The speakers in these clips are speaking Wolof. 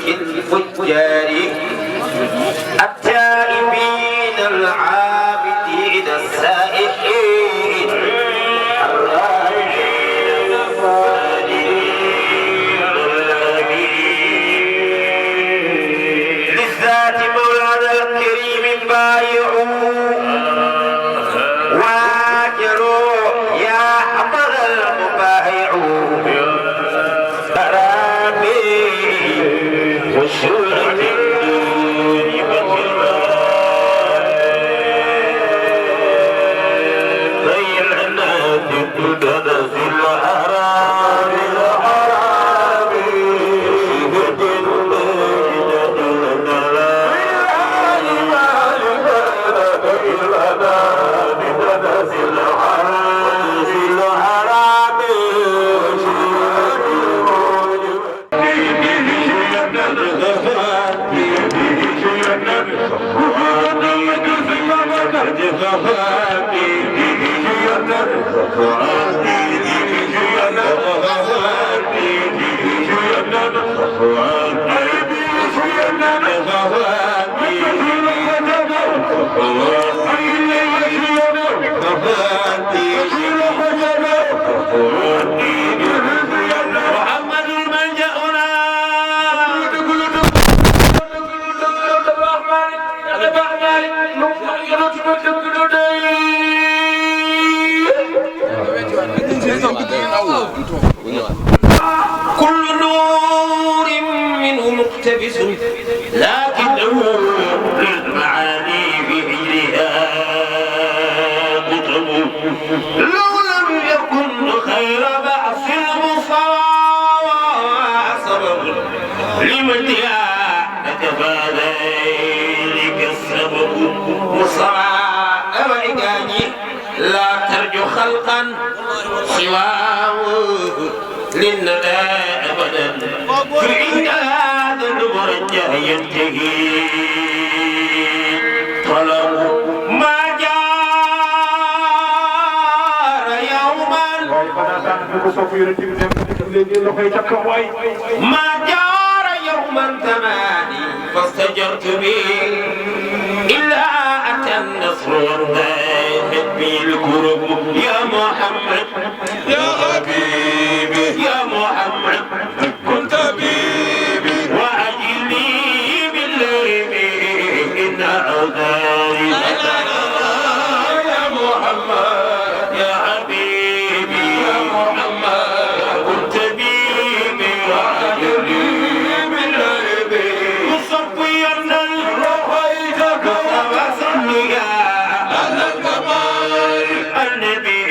الفجار التائبين العابدين السائحين الراجعين الصالحين للذات مولانا الكريم بايعوا واجروا يا حضر المبايعون وشرة الدنيا بيننا تبدأ في الحرام الحرام كل نور منه مقتبس لكنه للمعاني بهجرها قطب لو لم يكن خير بعث المصطفى سبب لمدها نتبع ذلك السبب مصطفى وعقاني لا ترجو خلقا سواه للندى أبدا فعند هذا المرجع ينتهي طلب ما جار يوما ما جار يوما ثماني فاستجرت به إلا أتى النصر وانتهت بي الكرب يا محمد يا حبيبي يا محمد كنت بيبي وأجلي بالليل إن أعذاري يا محمد يا حبيبي يا محمد كنت بيبي وأجلي بالليل مصفيا روحيتك وصليا على الكمال النبي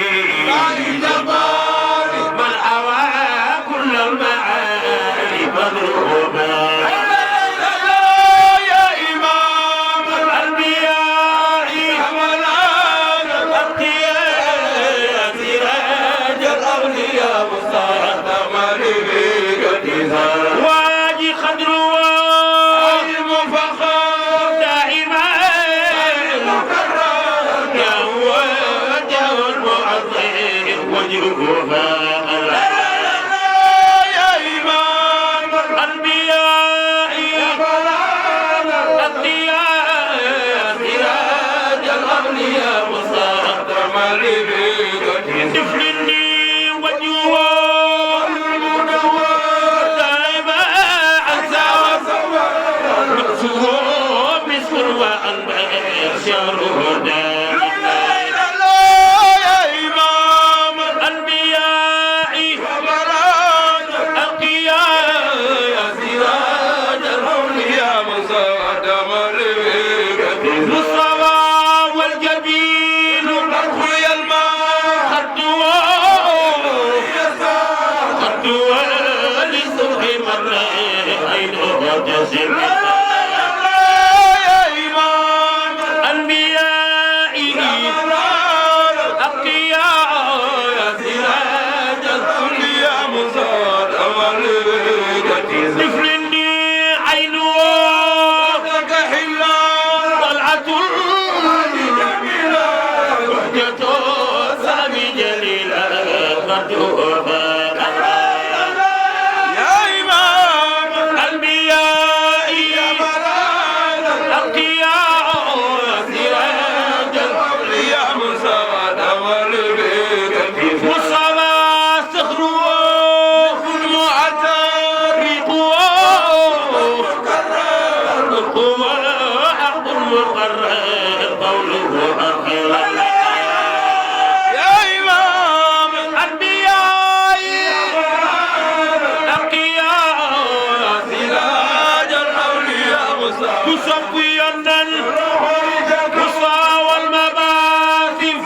هو حق المقرر قوله أخيرا يا إمام الأنبياء أقياء سراج الأولياء مصفيا القصى والمباثم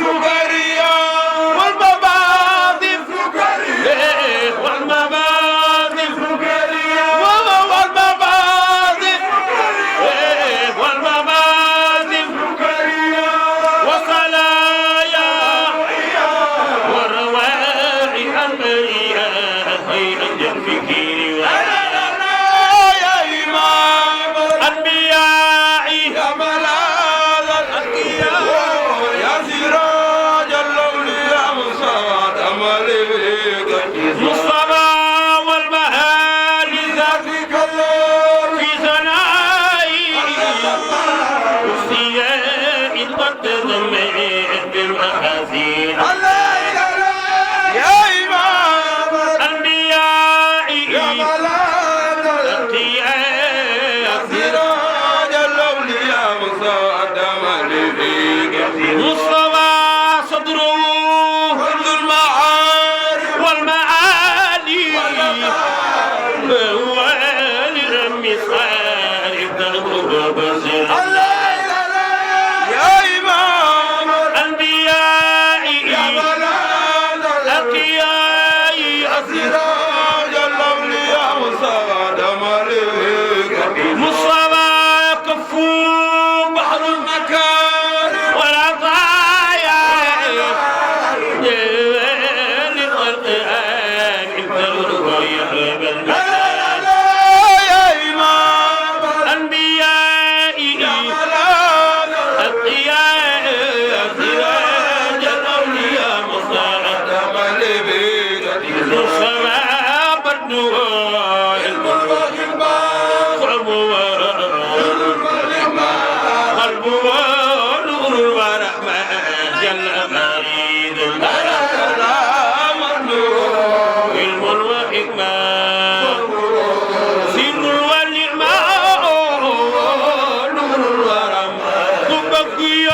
والمباثم وصلايا والرواعي المريئة عند الفكر يا إمام الأنبياء يا ملاذ الأتقياء يا سراج الأولياء مصطفى والمهالي ذاتك في ثنائي وصياء قد تزمعت بالمحاسين يا إمام الأنبياء يا ملاذ الأتقياء يا سراج الأولياء مصطفى صدره والمعالي هو للمثال الدرب بصير يا إمام الأنبياء يا ملاذ الأتقياء سراج الأولياء مصطفى كفو بحر المكان والعطايا للقرآن الدرب يحب المثال يا إمام الأنبياء يا ملاذ الأتقياء سراج الأولياء مصطفى بدو قلب ونور ورحمة جل مريد السلام والنور علم وحكمة سر والنعمة نور ورحمة تبقي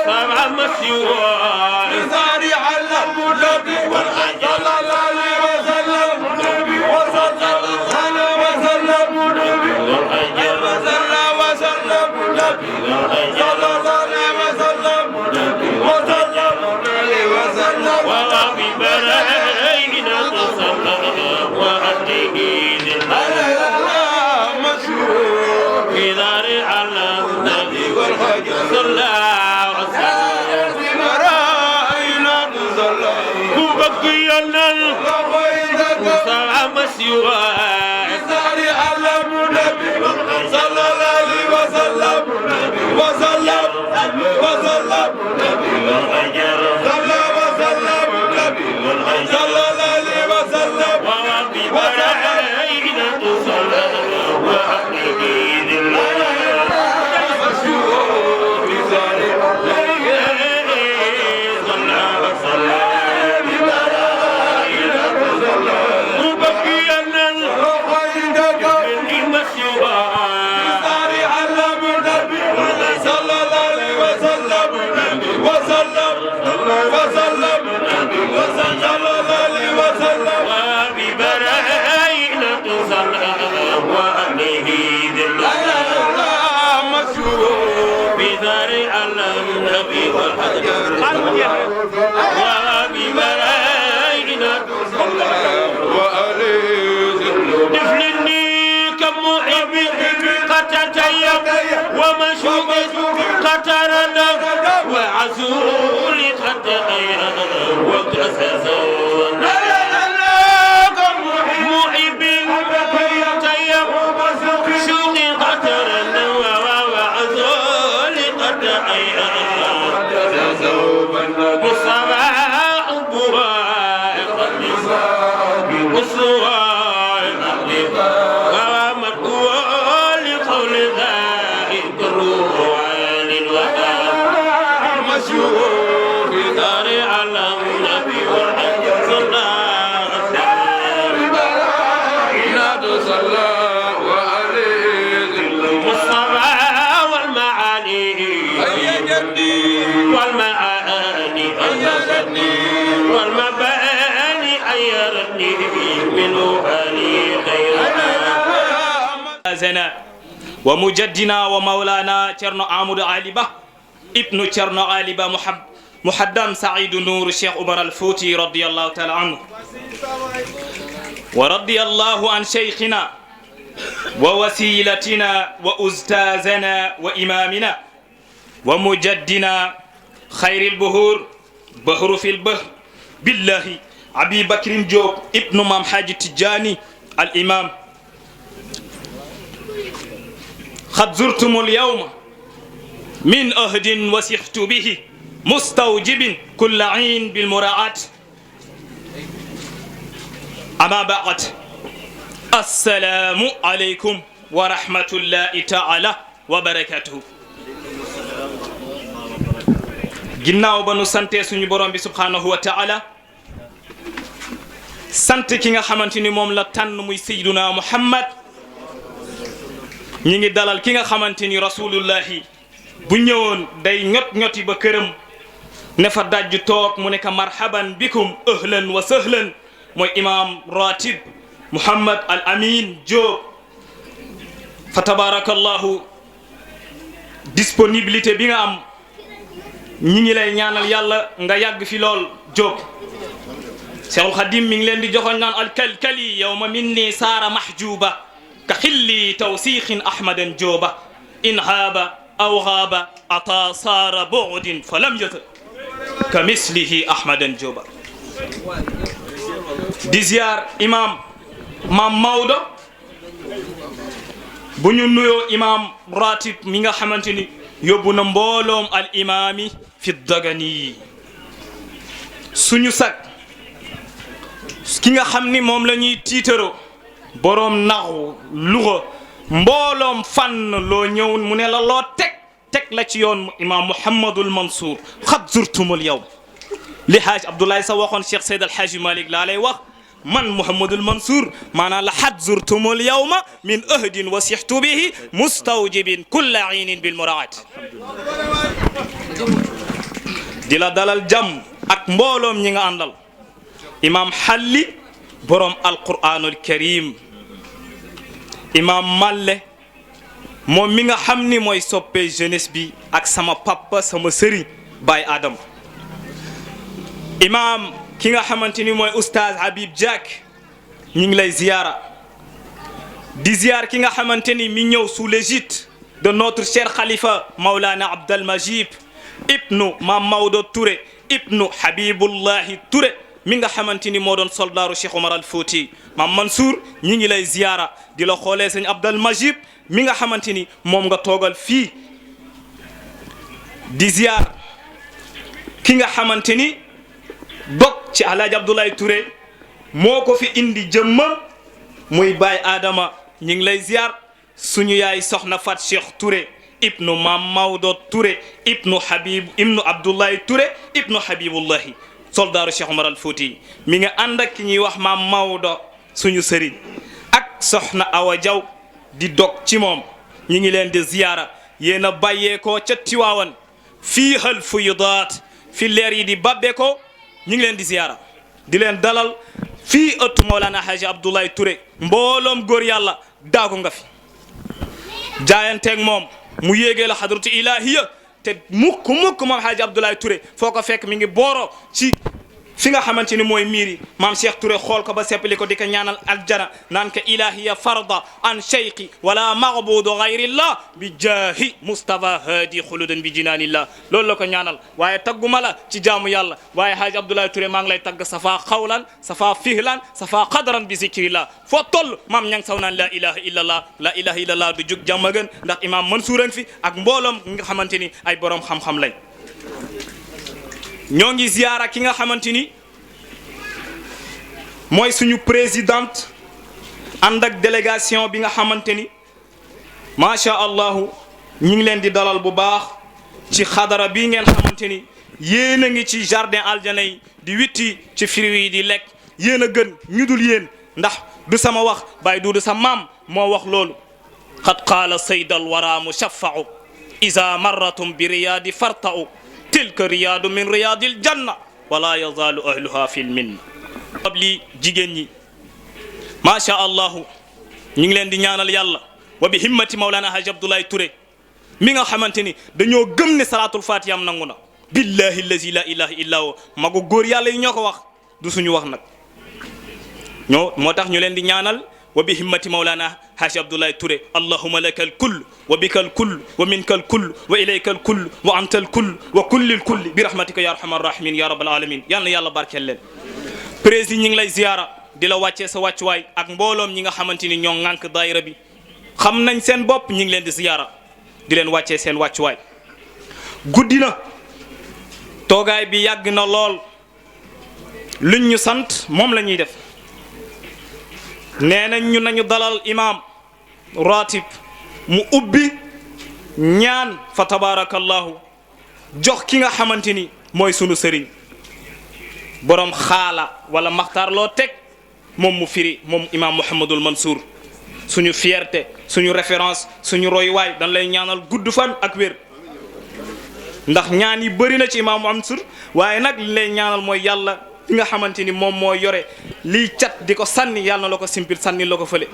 السبع مسيوات ساري على النبي والأجل ومشوق قترنا وعزول قتايا وكسسون محب تيب شوق قترنا وعزول قتايا مصطفى حبها أسوى في دار علم النبي والحج صلى الله عليه وسلم منه هاني خيرنا ومجدنا ومولانا تشرنو عمود علي با ابن تشرنو علي با محدم سعيد نور الشيخ عمر الفوتي رضي الله تعالى عنه ورضي الله عن شيخنا ووسيلتنا وأستاذنا وإمامنا ومجدنا خير البهور بحر في البحر بالله أبي بكر جوب ابن مام حاج تجاني الإمام قد زرتم اليوم من أهد وسحت به مستوجب كل عين بالمراعاة أما بعد السلام عليكم ورحمة الله تعالى وبركاته ginnaaw ba nu sante suñu borom bi subhanahu wa ta'ala sant ki nga xamante ni moom la tànn muy sayyiduna Muhammad ñi ngi dalal ki nga xamante ni rasulullahi bu ñëwoon day ñoti ba këram ne fa dajju toog mu ne ka marhaban bikum ahlan wa sahlan mooy imam ratib Muhammad al Amin Diop fa tabarakallahu disponibilité bi nga am ñi ngi lay ñaanal yàlla nga yàgg fi lool Diop Cheikhul Khadim mi ngi leen di joxoon naan alkalkali yawma minni saara mahjuba ka xilli tawsiixin ahmadan Diooba in haaba aw haaba ata saara bu'din fa lam yata ka mislihi ahmadan Diooba di ziar imam Maam Maodo bu ñu nuyoo imam ratib mi nga xamante ni yóbbu na mbooloom al imaami fi dagani suñu sag ki nga xam ni moom la ñuy tiitaro boroom naxu luxa mbooloom fànn loo ñëw mu ne la loo teg la ci yoon imam Mouhamadul Mansour xat zurtumul yow li haaj Abdoulaye sa waxoon Cheikh Seyd al Haaji Malick laa lay wax man Mouhamadul Mansour maanaam la xat zurtumul yawma min ahdin wa sixtu bihi mustawjibin kulla aynin bil muraat di la dalal jàmm ak mbooloom ñi nga àndal imam xalli borom alquranul karim imam Malle moom mi nga xam ni mooy soppe jeunesse bi ak sama papa sama sëriñ Baye Adam imam ki nga xamante ni mooy oustaz Habib Diak ñu ngi lay ziyaara di ziyaar ki nga xamante ni mi ñëw sous l'égide de notre cher khalifa Maulana Abdel Majib ibnu Mam Maodo Touré ibnu Habibullahi Touré mi nga xamante ni moo doon soldaaru Cheikh Omar al Fouti Mam Mansour ñi ngi lay ziyaara di la xoolee sëñ Abdel Majib mi nga xamante ni moom nga toogal fii di ziyaar ki nga xamante ni dog ci Alaaji Abdoulaye Touré moo ko fi indi jëmmam muy Baye Adama ñi ngi lay ziar suñu yaay soxna Fat Cheikh Touré ibnu Mam Maodo Touré ibnu Abdoulaye Touré ibnu Habibullahi soldaaru Cheikh Omar al Fouti mi nga ànd ak ki ñuy wax Mam Maodo suñu sëriñ ak soxna Awa Diaw di dog ci moom ñi ngi leen di ziyaara yéen a bàyyeekoo ca Tiwaawan fii hal fuyudaat fi leer yi di babbeekoo ñu ngi leen di ziyaara di leen dalal fii ëttu Mawlana Haji Abdoulaye Touré mbooloom góor yàlla daagu nga fi jaayanteeg moom mu yéegee la xadratu ilahiya te mukk moom Haji Abdoulaye Touré foo ko fekk mi ngi booro ci fi nga xamante ni mooy miiri maam Cheikh Touré xool ko ba seppali ko di ko ñaanal aljana naan ko ilahiya farda an cheikhi wala maghbudu gayrillah bi jaahi Mustafa hadi xuludan bi jinaanillah loolu la ko ñaanal waaye tagguma la ci jaamu yàlla waaye Haji Abdoulaye Touré maa ngi lay tagg safa xawlan safa fihlan safa qadran bi zikrillah foo toll maam ña ngi saw naan la ilaha illallah la ilaha illallah du jug jàmm gën ndax imam Mansour fi ak mbooloom nga xamante ni ay borom xam-xam lañ ñoo ngi ziyaara ki nga xamante ni mooy suñu présidente ànd ak délégation bi nga xamante ni macha allahu ñu ngi leen di dalal bu baax ci xadara bi ngeen xamante ni yéen a ngi ci jardin aljana yi di witti ci fruits yi di lekk yéen a gën ñu dul yéen ndax du sama wax bàyyi du sa maam moo wax loolu qad qaala saydal wara mushaffa'u iza marratum bi riyaadi farta'u tilka riyaadu min riyaadil janna wala yazaalu ahluha fil minna li jigéen ñi macha allahu ñu ngi leen di ñaanal yàlla wa bi himmati Mawlana Haji Abdoulaye Touré mi nga xamante ni dañoo gëm ne salaatul fatiha am nangu na billahi allazi la ilaha illa huwa magu góor yàlla yi ñoo ko wax du suñu wax nag ñoo moo tax ñu leen di ñaanal wa bi himmati Mawlana Haji Abdoulaye Touré allahumma lakal kull wa bikal kull wa minkal kull wa ilaykal kull wa antal kull wa kullil kull bi rahmatika ya arhamar rahimin ya rabbal alamin yal na yàlla barkeel leen président ñi ngi lay ziyaara di la wàccee sa wàccuwaay ak mbooloom ñi nga xamante ni ñoo ŋànk daayira bi xam nañ seen bopp ñi ngi leen di ziyaara di leen wàccee seen wàccuwaay guddi na toogaay bi yàgg na lool luñ ñu sant moom la ñuy def nee nañ ñu nañu dalal imaam ratib mu ubbi ñaan fa tabarakallahu jox ki nga xamante ni mooy sunu sëriñ borom xaala wala maxtaar loo teg moom mu firi moom imaam Mouhamadul Mansour suñu fierté suñu référence suñu royuwaay dañ lay ñaanal gudd fan ak wér ndax ñaan yi bëri na ci imaam Mansour waaye nag li lay ñaanal mooy yàlla ki nga xamante ni moom moo yore liy cat di ko sànni yàlla na la ko simpil sànni la ko fële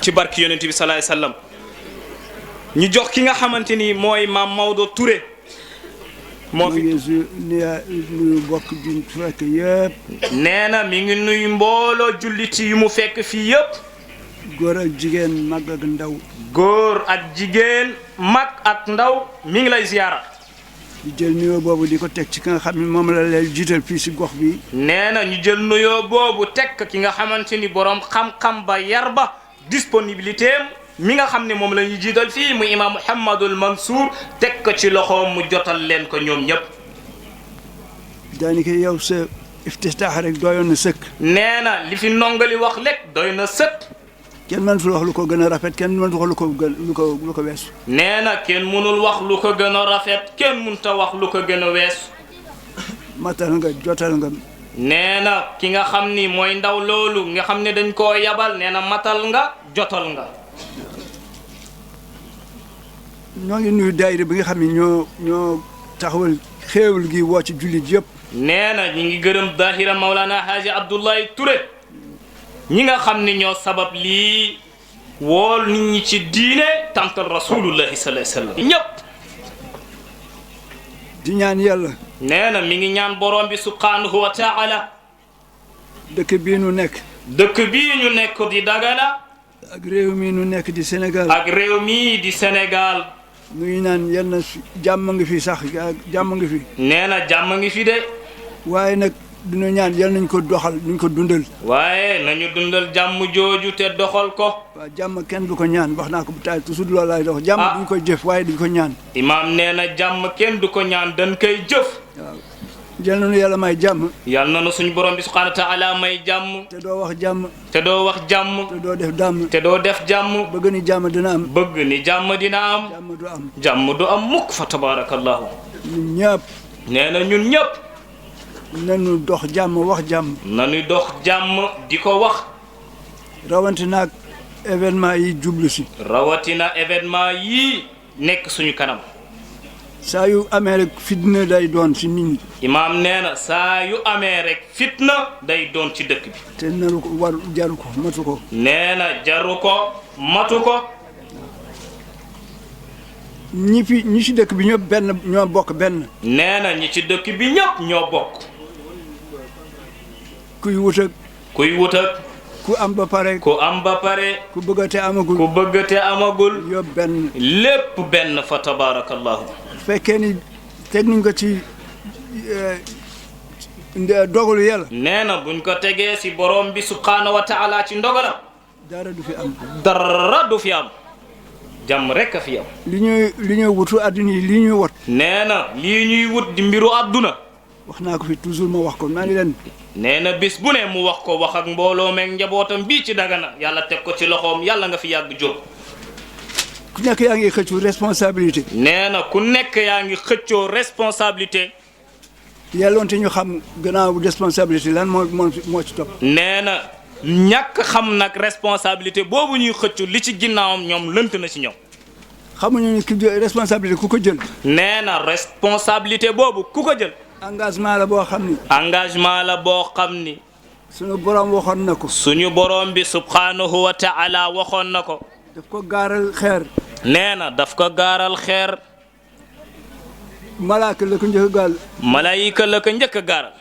ci barki yonent bi salaay sallam ñu jox ki nga xamante ni mooy maam Maodo Touré moo fi nuyu bokk ju fekk yëpp nee na mi ngi nuyu mbooloo julliti yu mu fekk fii yëpp góor ak jigéen mag ak ndaw góor ak jigéen mag ak ndaw mi ngi lay ziyaara di jël nuyoo boobu di ko teg ci ki nga xam ne moom la lay jiital fii si gox bi nee na ñu jël nuyoo boobu teg ki nga xamante ni borom xam-xam ba yar ba disponibilité am mi nga xam ne moom la ñuy jiital fii muy imaam Mouhamadul Mansour teg ko ci loxoom mu jotal leen ko ñoom ñëpp. daanaka yow sa iftitaax rek doyoon na sëkk. nee na li fi ndongali wax lekk doy na sëkk. kenn mënatul wax lu ko gën a rafet kenn mënatul wax lu ko weesu. nee na kenn mënul wax lu ko gën a rafet kenn mënut a wax lu ko gën a weesu. matal nga jotal nga. nee na ki nga xam ni mooy ndaw loolu nga xam ne dañ koo yabal nee na matal nga jotal nga. ñoo ngi nuyu daayira bi nga xam ne ñoo taxawal xéewal gi woo ci jullit yëpp. nee na ñi ngi gërëm daahira Mawlana Haji Abdoulaye Touré ñi nga xam ne ñoo sabab lii wool nit ñi ci diine tantal rasulullahi sallallahu alayhi wasallam ñëpp. di ñaan yàlla. nee na mi ngi ñaan borom bi subhanahu wa taala. dëkk bii nu nekk. dëkk bii ñu nekk di Dagana. ak réew mi nu nekk di Sénégal. ak réew mi di Sénégal. nu ngi naan yal na jàmm ngi fi sax jàmm ngi fi. nee na jàmm ngi fi de. waaye nag dina ñaan yal nañ ko doxal duñ ko dundal. waaye nañu dundal jàmm jooju te doxal ko. waaw jàmm kenn du ko ñaan wax naa ko bu taay toujours loolu laay dox. jàmm duñ ko jëf waaye duñ ko ñaan. imaam nee na jàmm kenn du ko ñaan dañ koy jëf. waaw jël nañu yàlla may jàmm. yàlla na nu suñu borom bi subhanahu wa taala may jàmm. te doo wax jàmm. te doo wax jàmm. te doo def dàmm. te doo def jàmm. bëgg ni jàmm dina am. bëgg ni jàmm dina am. jàmm du am. jàmm du am mukk fa tabarakallahu. ñun ñëpp. nee na ñun ñëpp. nañu dox jàmm wax jàmm. nañu dox jàmm di ko wax. rawatina ak événement yi jublu si. rawatina événement yii nekk suñu kanam. saa yu amee rek fitna day doon si nit ñi. imaam nee na saa yu amee rek fitna day doon ci dëkk bi. te naru ko war jaru ko matu ko. nee na jaru ko matu ko. ñi ci dëkk bi ñëpp benn ñoo bokk benn. nee na ñi ci dëkk bi ñëpp ñoo bokk. kuy wut ak. kuy wut ak. ku am ba pare. ku am ba pare. ku bëgg te amagul. ku bëgg te amagul. yëpp benn. lépp benn fa tabarakallahu. fekkee ni teg nañ ko ci dogalu yàlla. nee na buñ ko tegee si borom bi subhanahu wa taala ci ndogalam. dara du fi am. dara du fi am. jàmm rek a fi am. li ñuy wutu àdduna yi li ñuy wot. nee na lii ñuy wut di mbiru àdduna. wax naa ko fi toujours ma wax ko maa ngi leen. nee na bis bu ne mu wax ko wax ak mbooloo meeg njabootam bii ci Dagana yàlla teg ko ci loxoom yàlla nga fi yàgg jóg. ku nekk yaa ngi xëccu responsabilité. nee na ku nekk yaa ngi xëccoo responsabilité. yàlloonte ñu xam gannaaw responsabilité lan moo ci topp. nee na ñàkk xam nag responsabilité boobu ñuy xëccu li ci ginnaawam ñoom lënt na ci ñoom. xamuñu ni ki responsabilité ku ko jël. nee na responsabilité boobu ku ko jël. engagement la boo xam ni. engagement la boo xam ni. sunu borom waxoon na ko. suñu borom bi subhanahu wa ta'ala waxoon na ko. daf ko gaaral xeer. nee na daf ko gaaral xeer. malaaka la ko njëkk a gaal. malayika la ko njëkk a gaaral.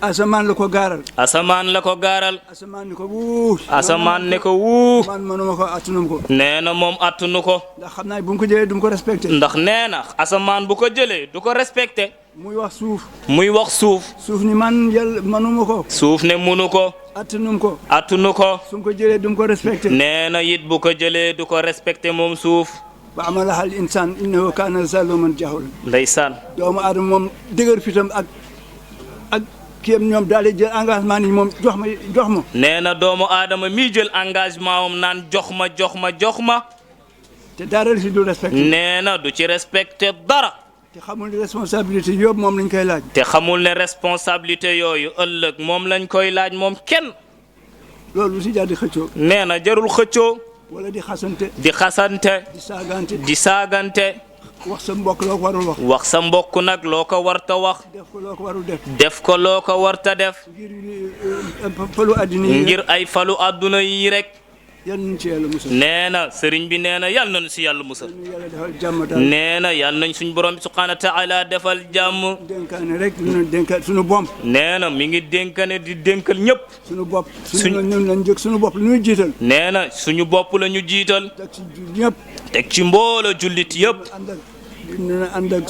asamaan la ko gaaral. asamaan la ko gaaral. asamaan ni ko wuu. asamaan ne ko wuu. man mënuma ko attunum ko. nee na moom attunu ko. ndax xam naa bu mu ko jëlee du mu ko respecté. ndax nee na asamaan bu ko jëlee du ko respecté. muy wax suuf. muy wax suuf. suuf ni man yàlla mënuma ko. suuf ne munu ko. attunum ko. attunu ko. su mu ko jëlee du mu ko respecté. nee na it bu ko jëlee du ko respecté moom suuf. ba amalaha al insaan innahu kaana zaluman jahulan. ndeysaan. doomu aadama moom dëgër fitam ak kiyam ñoom daal di jël engagement ni moom jox ma. nee na doomu aadama mi jël engagement am naan jox ma. te dara li si du respecté. nee na du ci respecté dara. te xamul ne responsabilité yóbbu moom lañ koy laaj. te xamul ne responsabilité yooyu ëllëg moom lañ koy laaj moom kenn. loolu lu si jaar di xëccoo. nee na jarul xëccoo. wala di xasante. di xasante. di saagante. wax sa mbokk loo ko warul wax. wax sa mbokk nag loo ko warta wax. def ko loo ko warul def. def ko loo ko warta def. ngir falu àddina yi. ngir ay falu àdduna yi rek. yal nañu ci yàlla musal. nee na sëriñ bi nee na yal nañu si yàlla musal. yàlla defal jàmm daal. nee na yal nañ suñ borom bi subhanahu wa taala defal jàmm. dénkaane rek ñu dénkaat suñu bopp. nee na mi ngi dénkane di dénkal ñëpp. suñu bopp. suñu ñun lañ jóg suñu bopp lu ñuy jiital. nee na suñu bopp la ñu jiital. teg ci ñëpp. teg ci mboolo jullit yëpp. dina ànd ak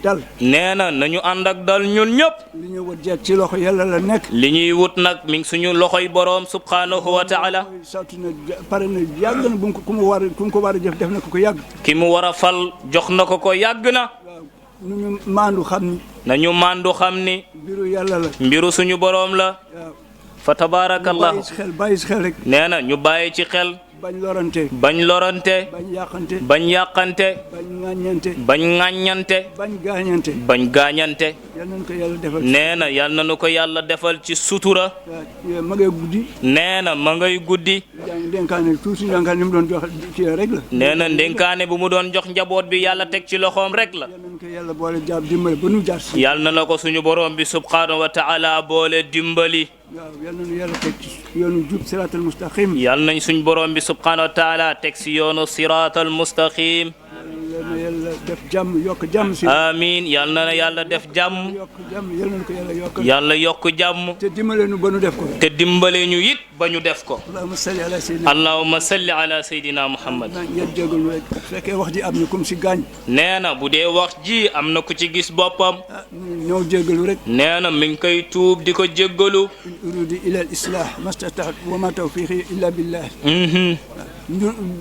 dal. nee na nañu ànd ak dal ñun ñëpp. li ñuy wut jeet ci loxo yàlla la nekk. li ñuy wut nag mi ngi suñu loxoy boroom subhanahu wa taala. sawti na pare na yàgg na bu mu ko ku mu ko war a jëf def na ko yàgg. ki mu war a fal jox na ko yàgg na. waaw nu ñu maandu xam ni. nañu maandu xam ni. mbiru yàlla la. mbiru suñu boroom la. waaw. fa tabaarakallah. bàyyi ci xel rek. nee na ñu bàyyi ci xel. bañ lorante. bañ lorante. bañ yàqante. bañ yàqante. bañ ŋàññante. bañ ŋàññante. bañ gaañante. bañ gaañante. yal nañu ko yàlla defal. nee na yal nañu ko yàlla defal ci sutura. waaw ma ngay guddi. nee na ma ngay guddi. dénkaane tuuti dénkaane li mu doon jox ci rek la. nee na ndénkaane bu mu doon jox njaboot bi yàlla teg ci loxoom rek la. yal nañu ko yàlla boole jàpp dimbali ba nu jaar si. yal na la ko suñu borom bi subhanahu wa taala boole dimbali. waaw yal nañu yàlla teg ci yoonu jub siraatal mustaqim. yal nañ suñu borom bi subhanahu wa taala teg si yoonu siraatal mustaqim. yal na yàlla def jàmm yokk jàmm si. amiin yal na yàlla def jàmm. yokk jàmm yal nañu ko yàlla yokk. yàlla yokk jàmm. te dimbale nu ba nu def ko. te dimbale ñu it ba ñu def ko. allahumma salli ala sayyidina. allahumma salli ala sayyidina muhammad. ngeen jégalu rek bu fekkee wax ji am na kum si gaañ. nee na bu dee wax ji am na ku ci gis boppam. ñëw jégalu rek. nee na mi ngi koy tuub di ko jéggalu. in uridu ila al islah mastataat wa ma tawfiqi illa billah.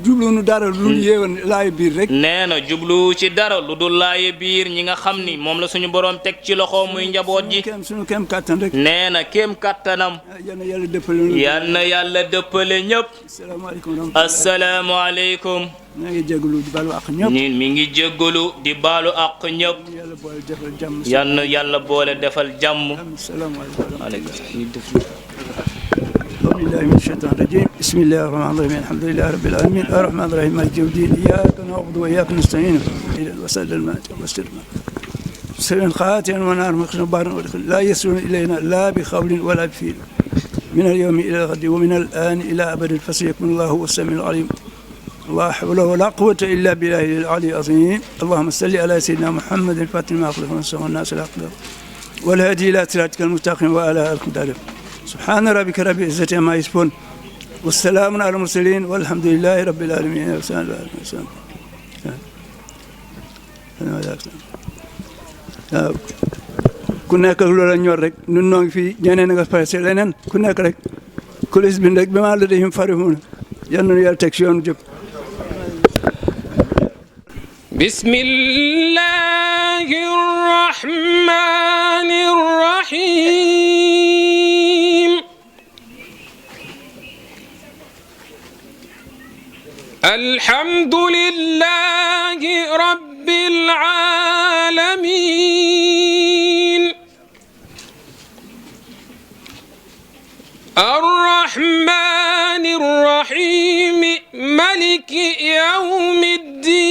jubluwunu dara lu dul yéewan laay biir rek. nee na jublu ci dara lu dul laaye biir ñi nga xam ni moom la suñu borom teg ci loxo muy njaboot ji. suñu kem kàttan rek. nee na kéem kàttanam. yal na yàlla dëppale. yal na yàlla dëppale ñëpp. asalaamaaleykum. asalaamaaleykum. maa ngi jégalu di baalu àq ñëpp. ni mi ngi jéggalu di baalu àq ñëpp. yàlla boole defal jàmm. yal na yàlla boole defal jàmm. asalaamaaleykum. أعوذ بالله من الشيطان الرجيم بسم الله الرحمن الرحيم الحمد لله رب العالمين الرحمن الرحيم مالك يوم الدين إياك نعبد وإياك نستعين إلى الوسائل الماء والسلم سر خاتم ونار مخزن بار لا يسرون إلينا لا بخول ولا بفيل من اليوم إلى الغد ومن الآن إلى أبد الفصل يكون الله هو السميع العليم لا حول ولا قوة إلا بالله العلي العظيم اللهم صل على سيدنا محمد الفاتح ما أخلق الناس الأقدار والهادي إلى صراطك المستقيم وعلى آله وصحبه سبحان ربك رب العزة عما يصفون والسلام على المرسلين والحمد لله رب العالمين ku nekk ak loola ñor rek nun noo ngi fii ñeneen nga passé leneen ku nekk rek kulis bi rek bi ma la dehim farihuna yal na yàlla teg si yoonu jëpp bismillahir rahmanir rahim alhamdulillahi rabbil alamin arrahmanir rahim maliki yawmiddin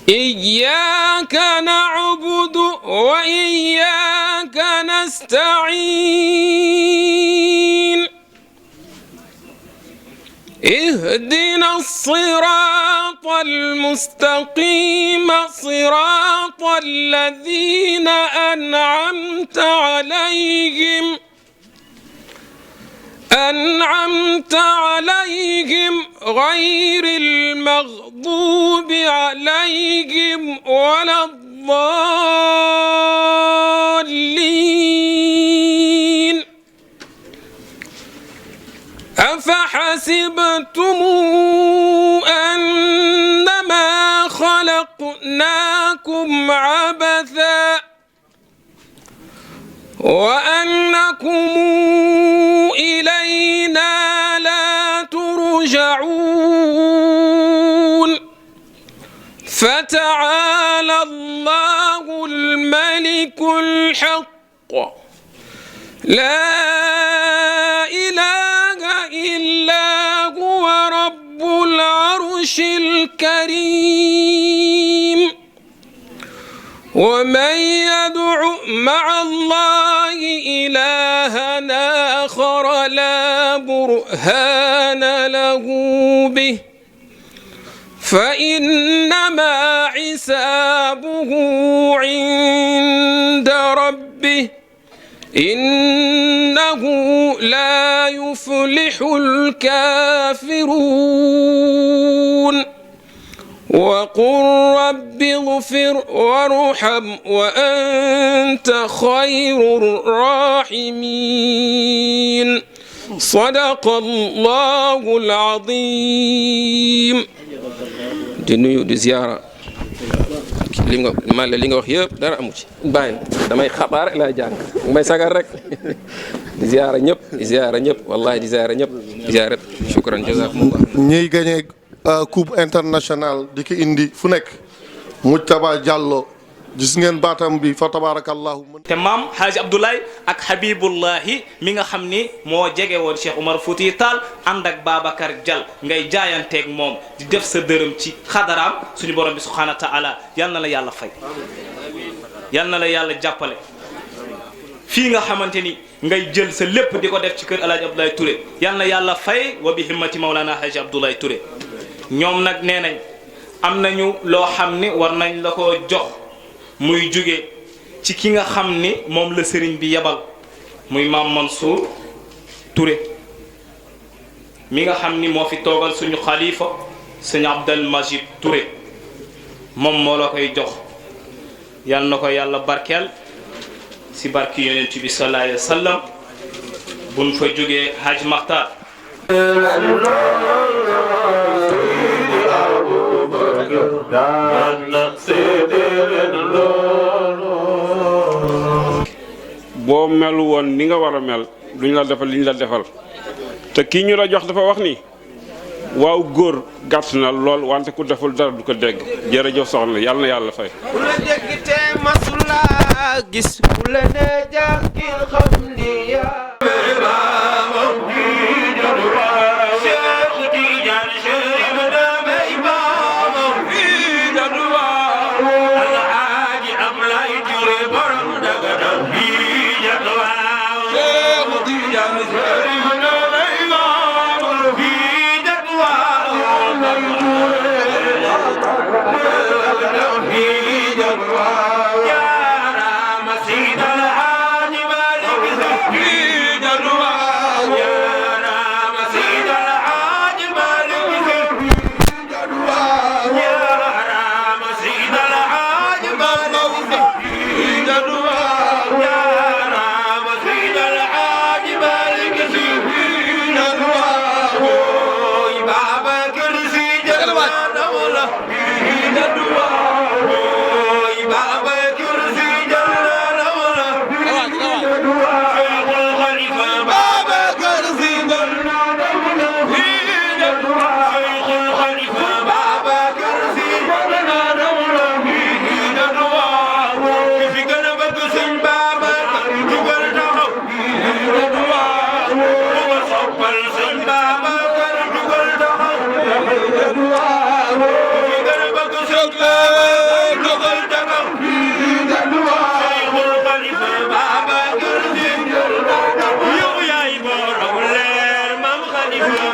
iyyaka na'budu wa iyyaka اهدنا الصراط المستقيم صراط الذين أنعمت عليهم غير المغضوب عليهم ولا الضالين أفحسبتم أنما خلقناكم عبثا وأنكم إلينا لا ترجعون فتعالى الله الملك الحق لا إله إلا هو رب العرش الكريم ومن يدع مع الله إلها آخر لا برهان له به فإنما حسابه عند ربه إنه لا يفلح الكافرون وقل رب اغفر وارحم وأنت خير الراحمين صدق الله العظيم. di nuyu di ziyaara li nga wax yëpp dara amu ci bàyyi damay xabaar laa jàng may sagar rek di ziyaara ñëpp wallahi di ziyaara ñëpp di ziyaara shukran jazakumullah. ñiy gagné coupe internationale di ko indi fu nekk Mujtaba Diallo gis ngeen baatam bi fa tabarakallahu. te maam Hadj Abdoulaye ak Habibullahi mi nga xam ni moo jege woon Cheikh Omar Fouti Tall ànd ak Babacar Diall ngay jaayanteeg moom di def sa dërëm ci xadaraam suñu borom bi subhanahu wa taala yal na la yàlla fay yal na la yàlla jàppale fii nga xamante ni ngay jël sa lépp di ko def ci kër El Hadj Abdoulaye Touré yal na yàlla fay wa bi himmati Maulana Hadj Abdoulaye Touré ñoom nag nee nañ am nañu loo xam ni war nañ la ko jox. muy jóge ci ki nga xam ni moom la sëriñ bi yebal muy maam Mansour Touré mi nga xam ni moo fi toogal suñu xalifa sëñ Abdel Majid Touré moom moo la koy jox yal na ko yàlla barkeel si barki yonent bi sallallahu alayhi wa sallam buñ fa jógee Haj Makhtar boo melu woon ni nga war a mel duñ la defal liñ la defal te kii ñu la jox dafa wax ni waaw góor gàtt na lool wante ku deful dara du ko dégg jërëjëf soxna yàlla na yàlla fay. ku la dégg te masula gis ku la ne jàkkil xam ni yaa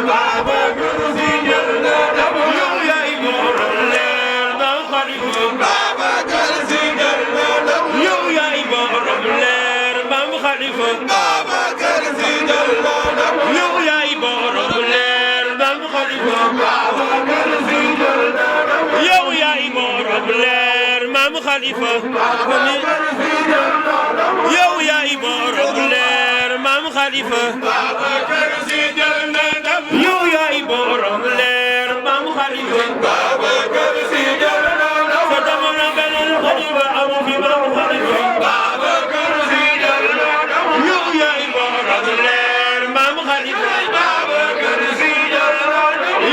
Baba yow yaay borom leer mam xalifa yow yaay borom leer mam xalifa yow yaay borom leer mam xalifa yow yaay borom leer mam xalifa sa jamono beneen xalifa amu fi mam xalifa yow yaay borom leer mam xalifa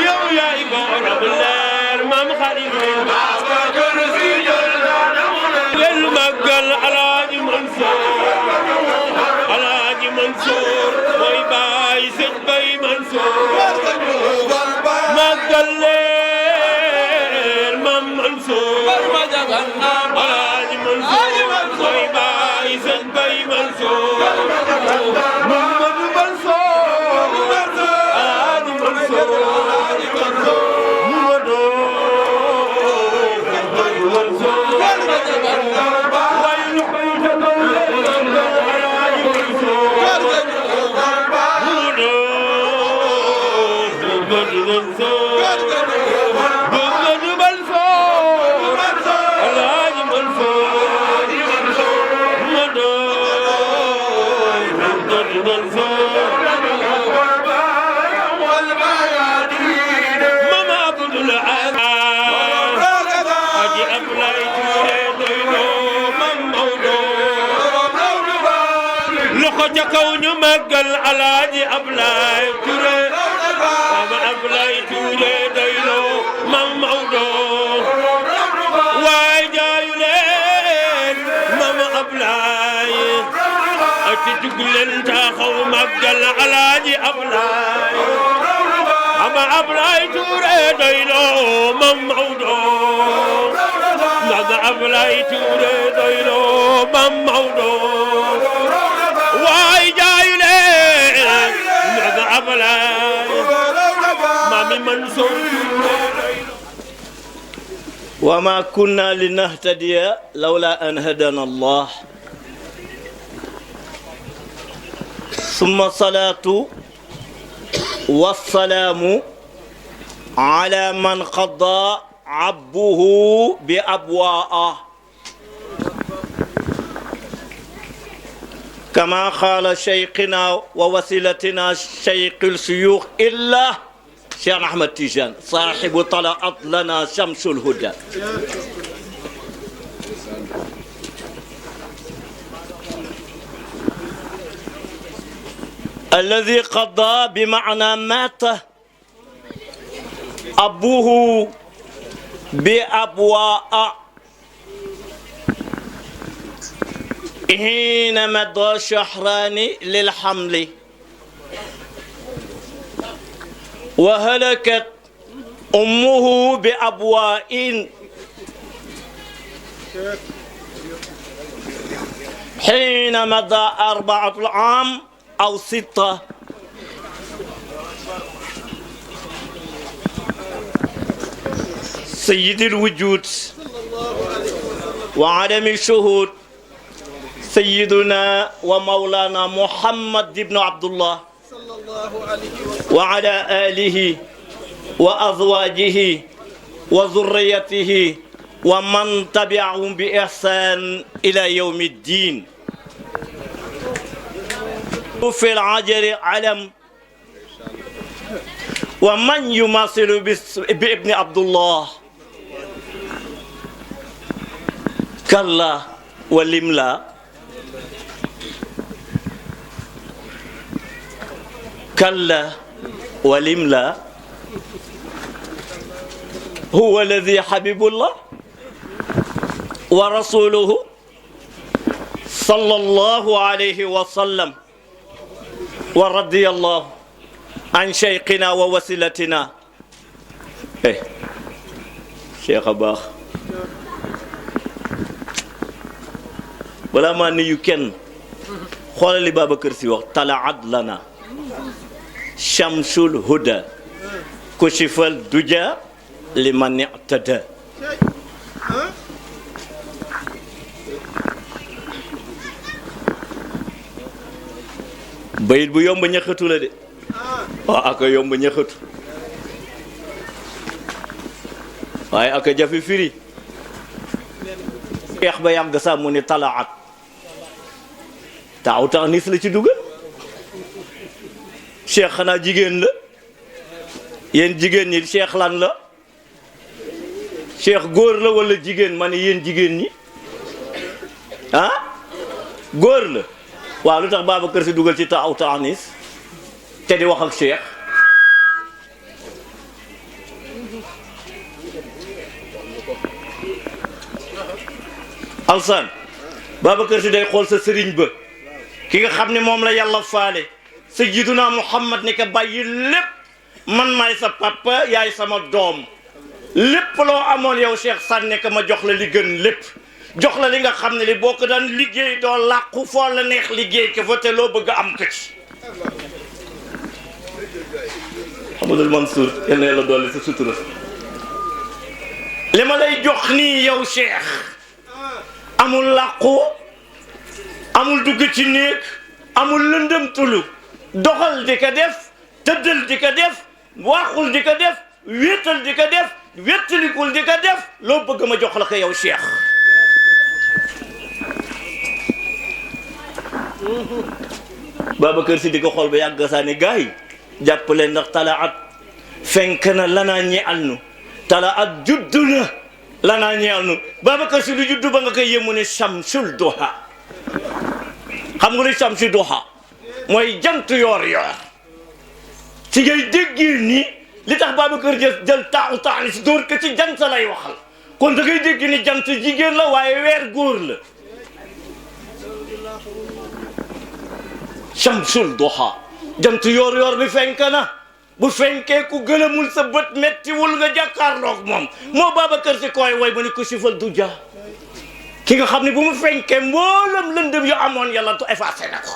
yow yaay borom leer mam xalifa wel magal Alaaji Mansour mooy baay sëñ Bay Mansour magal leen mam Mansour Alaaji Mansour mooy baay sëñ Bay Mansour Mamadou Mansour Alaaji Mansour ca kaw ñu màggal Alaaji Ablaay Touré Mama Ablaay Touré doyloo Mam Maodo waay jaayu leen Mama Ablaay ati jug leen taxaw màggal Alaaji Ablaay Mama Ablaay Touré doyloo Mam Maodo Mama Ablaay Touré doyloo Mam Maodo waay jaayu leen Mama Ablaay Mami Mansour وما كنا لنهتدي لولا أن هدانا الله ثم الصلاة والسلام على من قضى عبه بأبواءه كما قال شيخنا ووسيلتنا شيخ الشيوخ إلا شيخ أحمد تيجان صاحب طلعت لنا شمس الهدى الذي قضى بمعنى مات أبوه بأبواء حين مضى شهران للحمل وهلكت أمه بأبواء حين مضى 4 عام أو 6 سيد الوجود وعدم الشهود سيدنا ومولانا محمد بن عبد الله وعلى آله وأزواجه وذريته ومن تبعهم بإحسان إلى يوم الدين في العجر علم ومن يماثل بابن عبد الله كلا ولملا كلا ولملا هو الذي حبيب الله ورسوله صلى الله عليه وسلم ورضي الله عن شيخنا ووسيلتنا شيخ باخ ولا ما نيو كن خول لي بابكر سي wax طلعت لنا شمس الهدى كشف الدجى لمن اعتدى bayit bu yomb ñaxatu la de waaw aka yomb ñaxatu waaye aka jafe firi xeex ba yàgg sax mu ne talaat taaw tax nis la ci dugal cheikh xanaa jigéen la yéen jigéen ñi cheikh lan la cheikh góor la wala jigéen ma ne yéen jigéen ñi ah góor la waaw lu tax Babacar Si dugal ci taaw tax nis te di wax ak cheikh alsan Babacar Si day xool sa sëriñ ba ki nga xam ne moom la yàlla faale sayyiduna Muhammad ne ko bàyyi lépp man maay sa papa yaay sama doom lépp loo amoon yow Cheikh sànne ko ma jox la li gën lépp jox la li nga xam ne li boo ko daan liggéey doo làqu foo la neex liggéey ko fa te loo bëgg am ko ci Amadou Mansour yal na la dolli sa sutura li ma lay jox nii yow Cheikh amul làqu amul dugg ci néeg amul lëndëm tulu doxal di ko def tëddal di ko def waaxul di ko def wéetal di ko def wéttalikul di ko def loo bëgg ma jox la ko yow Cheikh Babacar Si di ko xool ba yàgg saa ne gars yi jàppale ndax talaat fenk na lanaa ñeal nu talaat juddu na lanaa ñeal nu Babacar Si lu juddu ba nga koy yéemu ne Shamsul Duha xam nga ni Shamsul Duha mooy jant yoor yoor ci ngay déggee ni li tax Babacar jël taaxu taanis dóor ko ci jant lay waxal kon da ngay dégg ni jant jigéen la waaye weer góor la Shamsul Duha jant yoor yoor bi fenk na bu fenkee ku gëlëmul sa bët mettiwul nga jàkkaarloog moom moo Babacar Si koy way ba ni ko sifal du ja ki nga xam ne bu mu fenkee mboolam lëndëm yu amoon yàlla tu effacé na ko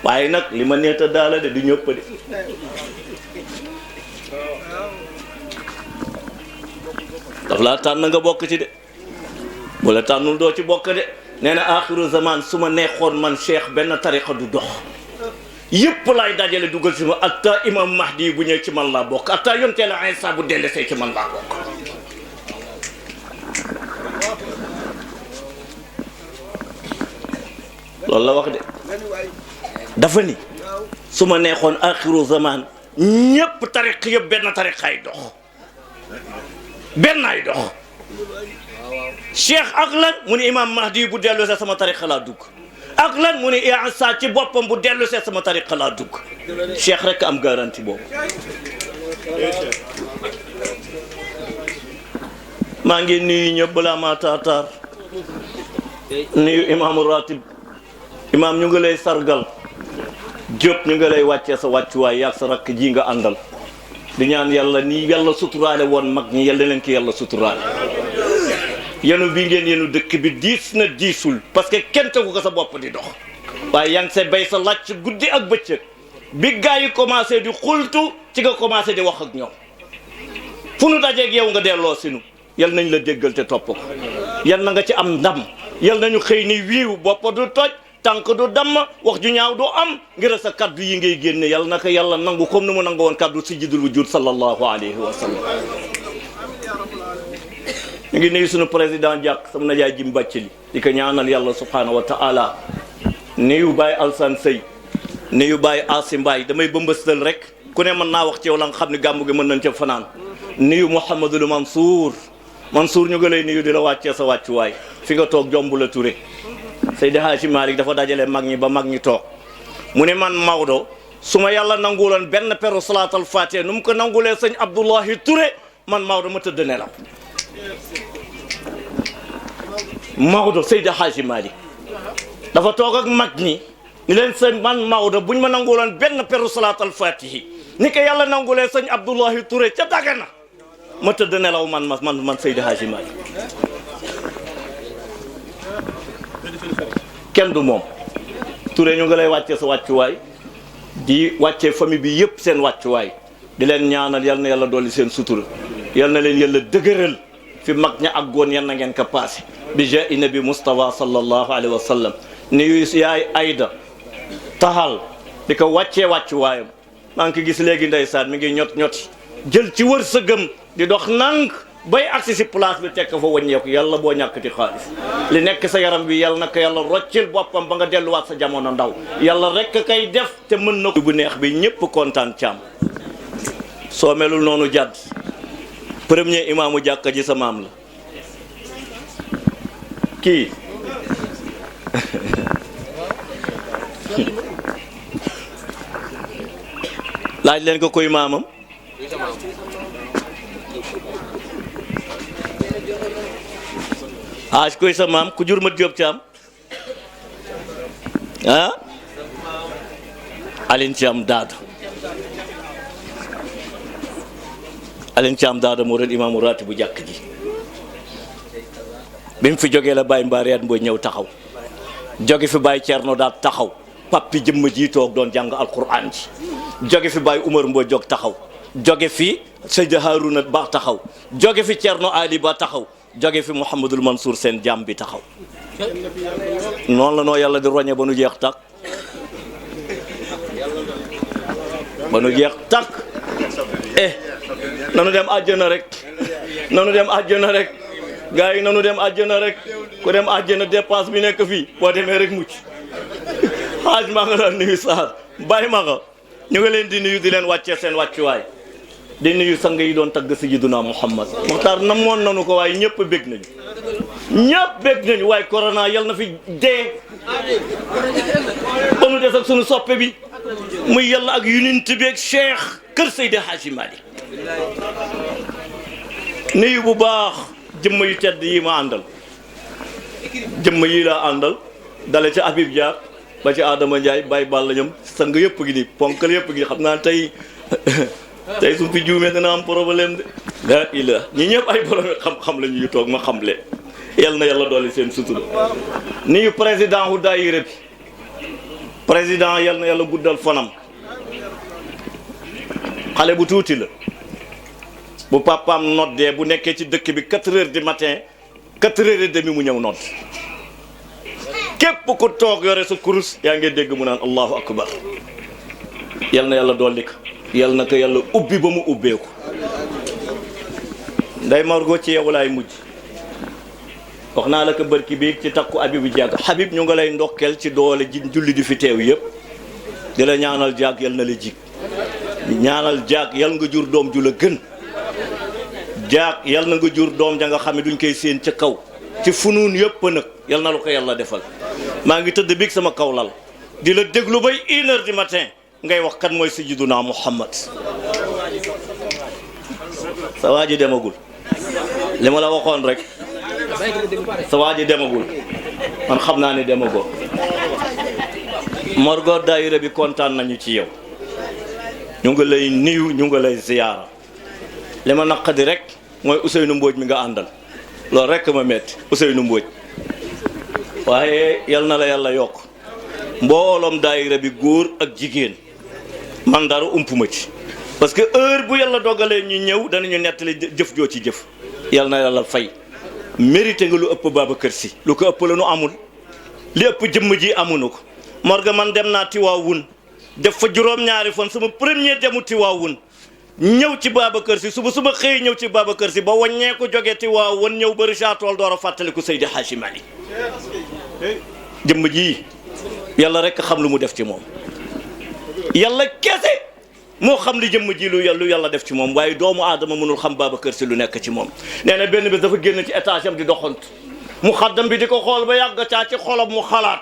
waaye nag li ma neeta daala de du ñëpp de daf laa tànn nga bokk ci de bu la tànnul doo ci bokk de nee na axiru zaman su ma neexoon man Cheikh benn tariqa du dox yëpp laay dajale dugal si ma atta imam Mahdi bu ñëw ci man laa bokk atta yonte la Isa bu dellusee ci man laa bokk loolu la wax de dafa ni su ma neexoon axiru zaman ñëpp tariq yëpp benn tariqaay dox benn ay dox Cheikh ak lan mu ni imam Mahdi bu dellusee sama tariqa laa dugg ak lan mu ni Isa ci boppam bu dellusee sama tariqa laa dugg Cheikh rek am garantie boobu maa ngi nuyu ñëpp balaa maa taataar nuyu imaamu ratib imaam ñu ngi lay sargal Diop ñu ngi lay wàccee sa wàccuwaay yaag sa rakk ji nga àndal di ñaan yàlla ni yàlla suturaale woon mag ñi yàlla leen ki yàlla suturaale yenu bi ngeen yenu dëkk bi diis na diisul parce que kenn tegu ko sa bopp di dox waaye yaa ngi sa bay sa làcc guddi ak bëccëg bi gaa yi commencé di xultu ci nga commencé di wax ak ñoom fu nu dajeeg yow nga delloo sinu yal nañ la déggal te topp ko yal na nga ci am ndam yal nañu xëy ni wiiw bopp du toj tànk du damm wax ju ñaaw du am ngir sa kaddu yi ngay génne yal na ko yàlla nangu comme ni mu nangu woon kaddu sayyidul wujud sallallahu alayhi wa sallam ñu ngi nuyu suñu président Diak sama najaay Jim Bàccali di ko ñaanal yàlla subhanahu wa ta'ala nuyu Baye Alsane Sey nuyu Baye Asi Mbaye damay bëmbëstal rek ku ne mën naa wax ci yow la nga xam ne gàmmu gi mën nañ ca fanaan nuyu Mouhamadul Mansour ñu ngi lay nuyu di la wàccee sa wàccuwaay fi nga toog jomb la Touré Seydi Hadji Malick dafa dajale mag ñi ba mag ñi toog mu ne man Maodo su ma yàlla nanguloon benn peru salaatal fatiha nu mu ko nangulee sëñ Abdoulahi Touré man Maodo ma tëdd nelaw Maodo Seydi Hadji Malick dafa toog ak mag ñi ni leen sëñ man Maodo buñ ma nanguloon benn peru salaatal fatihi ni ko yàlla nangulee sëñ Abdoulahi Touré ca Dagana ma tëdd nelaw man Seydi Hadji Malick kenn du moom Touré ñu ngi lay wàccee sa wàccuwaay di wàccee famille bi yëpp seen wàccuwaay di leen ñaanal yal na yàlla dolli seen sutura yal na leen yàlla dëgëral fi mag ña ak goon yan na ngeen ko passé bi jaa'i nabi Mustafa sallallahu alayhi wa sallam ni yaay Ayda Tahal di ko wàccee wàccuwaayam maa ngi ko gis léegi ndeysaan mi ngi ñot ñoti jël ci wërsëgam di dox nank bay agsi si place bi tekk fa wàññeeku yàlla boo ñàkkati xaalis li nekk sa yaram bi yàlla naka yàlla roccil boppam ba nga delluwaat sa jamono ndaw yàlla rek kay def te mën na ko bu neex bi ñëpp kontaan caam soo melul noonu jàdd premier imaamu jàkka ji sa maam la kii laaj leen ko koy maamam aaj koy sa maam ku jur mat Jóob Caam ah Alin Caam Daada Alin Caam Daada moo doon imaamu raati bu jàkk ji bi mu fi jógee la Baye Mbaariyaat Mbooy ñëw taxaw jóge fi Baye Cerno daal taxaw pappi jëmm ji toog doon jàng alquran ji jóge fi Baye Umar Mbooy jóg taxaw jóge fi Seydi Haaruna Ba taxaw jóge fi Cerno Ali Ba taxaw jóge fi Mouhamadul Mansour seen jàmm bi taxaw noonu la noo yàlla di roñe ba nu jeex takk ba nu jeex takk nanu dem àjjana rek nanu dem àjjana rek gars yi nanu dem àjjana rek ku dem àjjana dépense bi nekk fii boo demee rek mucc xaaj maa nga doon nuyu Saar bàyyi ma nga ñu ngi leen di nuyu di leen wàccee seen wàccuwaay di nuyu sang yi doon tagg Sayyiduna Muhammad Muxtaar namoon nanu ko waaye ñëpp bég nañu ñëpp bég nañu waaye corona yal na fi dee ba nu des ak sunu soppe bi muy yàlla ak yonent bi ak Cheikh kër Seydi Hadji Malick nuyu bu baax jëmm yu tedd yi ma àndal jëmm yi laa àndal dale ci Habib Dia ba ci Adama Ndiaye Baye Balla ñoom sang yëpp gi ni ponkal yëpp gi xam naa tey su fi juumee dana am problème de la ila ñi ñëpp ay borom xam-xam la ñuy toog ma xam leen yal na yàlla dolli seen sutura nuyu président wu daayira bi président yal na yàlla guddal fanam xale bu tuuti la bu papaam noddee bu nekkee ci dëkk bi 4 heures du matin 4 heures et demi mu ñëw nodd képp ku toog yore sa kurus yaa ngi dégg mu naan allahu akbar yal na yàlla dolli ko yal na ko yàlla ubbi ba mu ubbeeku nday Margo ci yow laay mujj wax naa la ko bërki bi ci takku Habib Diag Habib ñu nga lay ndokkeel ci doole ji julli di fi teew yëpp di la ñaanal Diag yal na la jig ñaanal Diag yal nga jur doom ju la gën Diag yal na nga jur doom ja nga xam ne duñ koy séen ca kaw ci funuun yëpp nag yal na la ko yàlla defal maa ngi tëdd biig sama kaw lal di la déglu bay 1 heure du matin ngay wax kan mooy Sayyiduna Muhammad sa waa ji demagul li ma la waxoon rek sa waa ji demagul man xam naa ne demagoo Margo daayira bi kontaan nañu ci yow ñu ngi lay nuyu ñu ngi lay ziyaara li ma naqadi rek mooy Ousseynou Mbodj mi nga àndal loolu rek ma metti Ousseynou Mbodj waaye yal na la yàlla yokk mbooloom daayira bi góor ak jigéen man dara umpuma ci parce que heure bu yàlla dogalee ñu ñëw danañu nettali jëf joo ci jëf yal na yàlla fay mérité nga lu ëpp Babacar Sy lu ko ëpp la nu amul li ëpp jëmm ji amuñu ko Morga man dem naa Tiwaawun def fa juróom-ñaari fan sama premier demu Tiwaawun ñëw ci Babacar Sy suba xëy ñëw ci Babacar Sy ba waññee ko jógee Tiwaawun ñëw ba Richard Toll door a fàttaliku Seydi Hadji Malick jëmm ji yàlla rek xam lu mu def ci moom yàlla kese moo xam li jëmm ji lu yàlla def ci moom waaye doomu aadama mënul xam Babacar Sy lu nekk ci moom nee na benn bés dafa génn ci étage am di doxant mu xaddam bi di ko xool ba yàgg caa ci xolam mu xalaat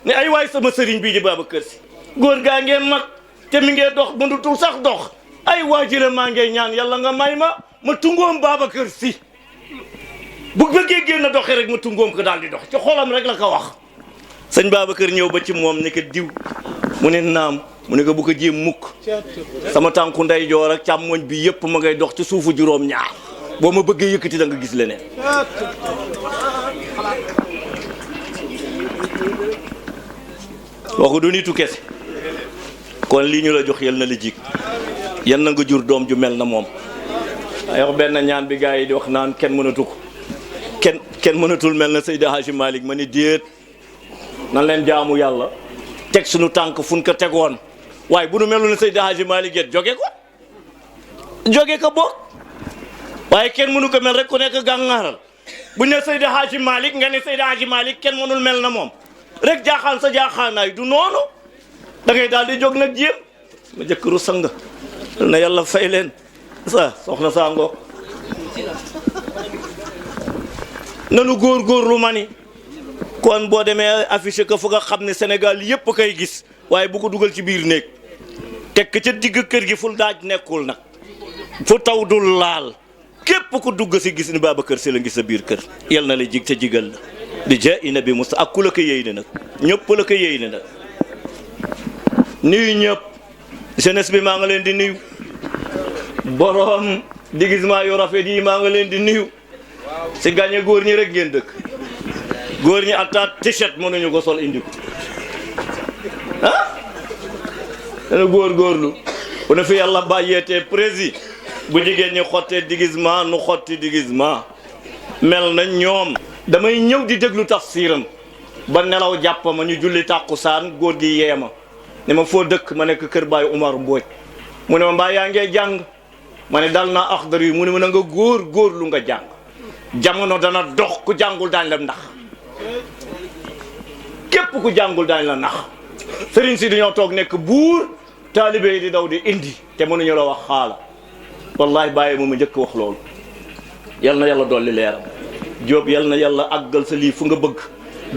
ne ay waay sama sëriñ bii di Babacar Sy góor gaa ngeen mag te mi ngee dox mënutul sax dox ay waajire maa ngee ñaan yàlla nga may ma tungoom Babacar Sy bu bëggee génn doxee rek ma tungoom ko daal di dox ci xolam rek la ko wax sëñ Babacar ñëw ba ci moom ne ko diw mu ne naam mu ne ko bu ko jéem mukk sama tànku ndeyjoor ak càmmoñ bi yëpp ma ngay dox ci suufu juróom-ñaar boo ma bëggee yëkkati da nga gis leneen waxu du nitu kese kon lii ñu la jox yal na la jig yal na nga jur doom ju mel na moom ay wax benn ñaan bi gars yi di wax naan kenn mënatu ko kenn mënatul mel na Seydi Hadji Malick ma ni déet nan leen jaamu yàlla teg suñu tànk fuñ ko tegoon waaye bu nu melul ne Seydi Hadji Malick joge ko bokk waaye kenn mënu ko mel rek ku nekk gàngaaral bu ne Seydi Hadji Malick nga ne Seydi Hadji Malick kenn mënul mel na moom rek jaaxaan sa jaaxaanaay du noonu da ngay daal di jóg nag jéem ma jëkkëru sang na yàlla fay leen sa soxna saa ngoog nanu góorgóorlu ma ni kon boo demee affiché ko fu nga xam ne Sénégal yépp koy gis waaye bu ko dugal ci biir néeg tekk ca digg kër gi ful daaj nekkul nag fu taw dul laal képp ku dugg si gis ni Babacar Sy la ngi sa biir kër yal na la jig te jigal la di ja ina bi musta ak ku la ko yéy ne nag ñëpp la ko yéy ne nag nuyu ñëpp jeunesse bi maa nga leen di nuyu borom déguisement yu rafet yi maa nga leen di nuyu si gàññe góor ñi rek ngeen dëkk góor ñi atta t-shirt mënuñu ko sol indi ko ah dana góorgóorlu bu na fi yàlla bàyyeetee prési bu jigéen ñi xottee déguisement nu xotti déguisement mel na ñoom damay ñëw di déglu tafsiram ba nelaw jàpp ma ñu julli tàkkusaan góor gi yeema ne ma foo dëkk ma nekk kër Baay Umar Mbooj mu ne ma mbaa yaa ngee jàng ma ne dal naa axdar yi mu ne ma na nga góor lu nga jàng jamono dana dox ku jàngul daañ la ndax képp ku jàngul daañ la nax sëriñ si dañoo toog nekk buur taalibe yi di daw di indi te mënuñu la wax xaala wallahi bàyyi mu ma njëkk wax loolu yal na yàlla dolli leeram Jóob yal na yàlla àggal sa lii fu nga bëgg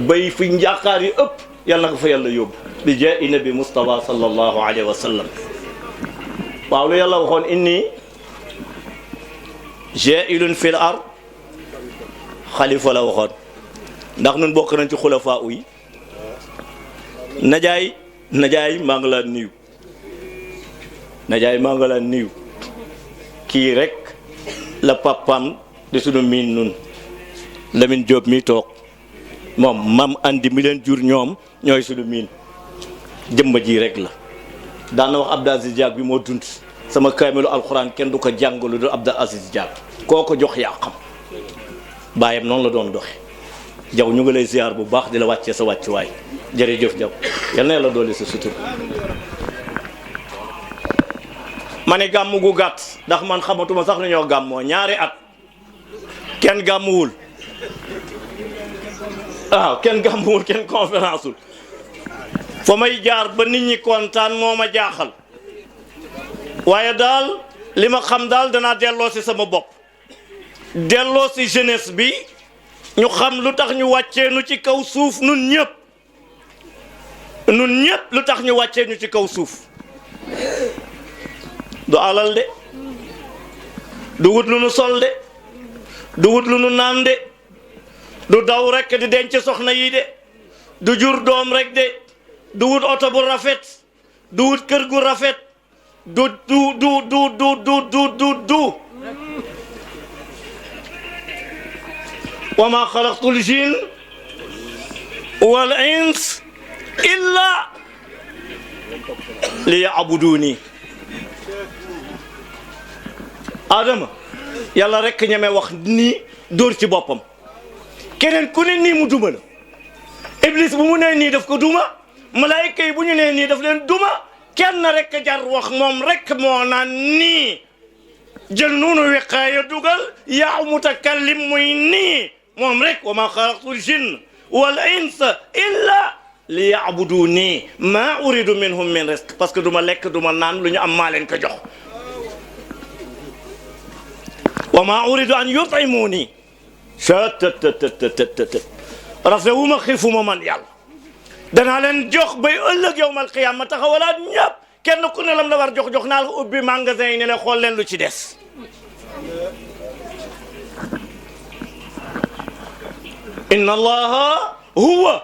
bay fi njàqaar yi ëpp yal na ko fa yàlla yóbbu bi jaa'i nabi Mustafa sallallahu alayhi wa sallam waaw lu yàlla waxoon inni jaa'ilun fil ard xalifa la waxoon ndax nun bokk nañ ci xulafaa yi najaay maa ngi laa nuyu najaay maa ngi laa nuyu kii rek la papam di sunu miin nun Lamine Diop mi toog moom mam andi mi leen jur ñoom ñooy sunu miin jëmba ji rek la daana wax Abdou Aziz Diak bi moo dund sama kaamilu alxuraan kenn du ko jàngalu du Abdou Aziz Diak koo ko jox yaa xam baayam noonu la doon doxe jaw ñu ngi lay ziar bu baax di la wàccee sa wàccuwaay jërëjëf jaw yal na yàlla doole sa sutur ma ne gàmm gu gàtt ndax man xamatuma sax nañoo gàmmoo ñaari at kenn gàmmuwul waaw kenn gàmmuwul kenn conférence wul fa may jaar ba nit ñi kontaan moo ma jaaxal waaye daal li ma xam daal danaa delloo si sama bopp delloo si jeunesse bi ñu xam lu tax ñu wàccee nu ci kaw suuf nun ñëpp lu tax ñu wàccee ñu ci kaw suuf du alal de du wut lu nu sol de du wut lu nu naan de du daw rek di denc soxna yi de du jur doom rek de du wut oto bu rafet du wut kër gu rafet du wa ma xalaqtul jinn wal ins illa li ya'buduni Adama yàlla rek ñeme wax nii dóor ci boppam keneen ku ne nii mu duma la Iblis bu mu nee nii daf ko duma malaayika yi bu ñu nee nii daf leen duma kenn rek jar wax moom rek moo naan nii jël noonu wiqaaya dugal yaa mutakallim muy nii moom rek wa ma xalaqtul jinn wal insa illa li ya'buduni ma uridu minhum min rizq parce que duma lekk duma naan lu ñu am maa leen ko jox wa ma uridu an yut'imuni rafetuma xiifuma man yàlla danaa leen jox bay ëllëg yawmal qiyaama ma taxawalaat ñëpp kenn ku ne lam la war jox naa la ubbi magasin yi ne la xool leen lu ci des inna allaha huwa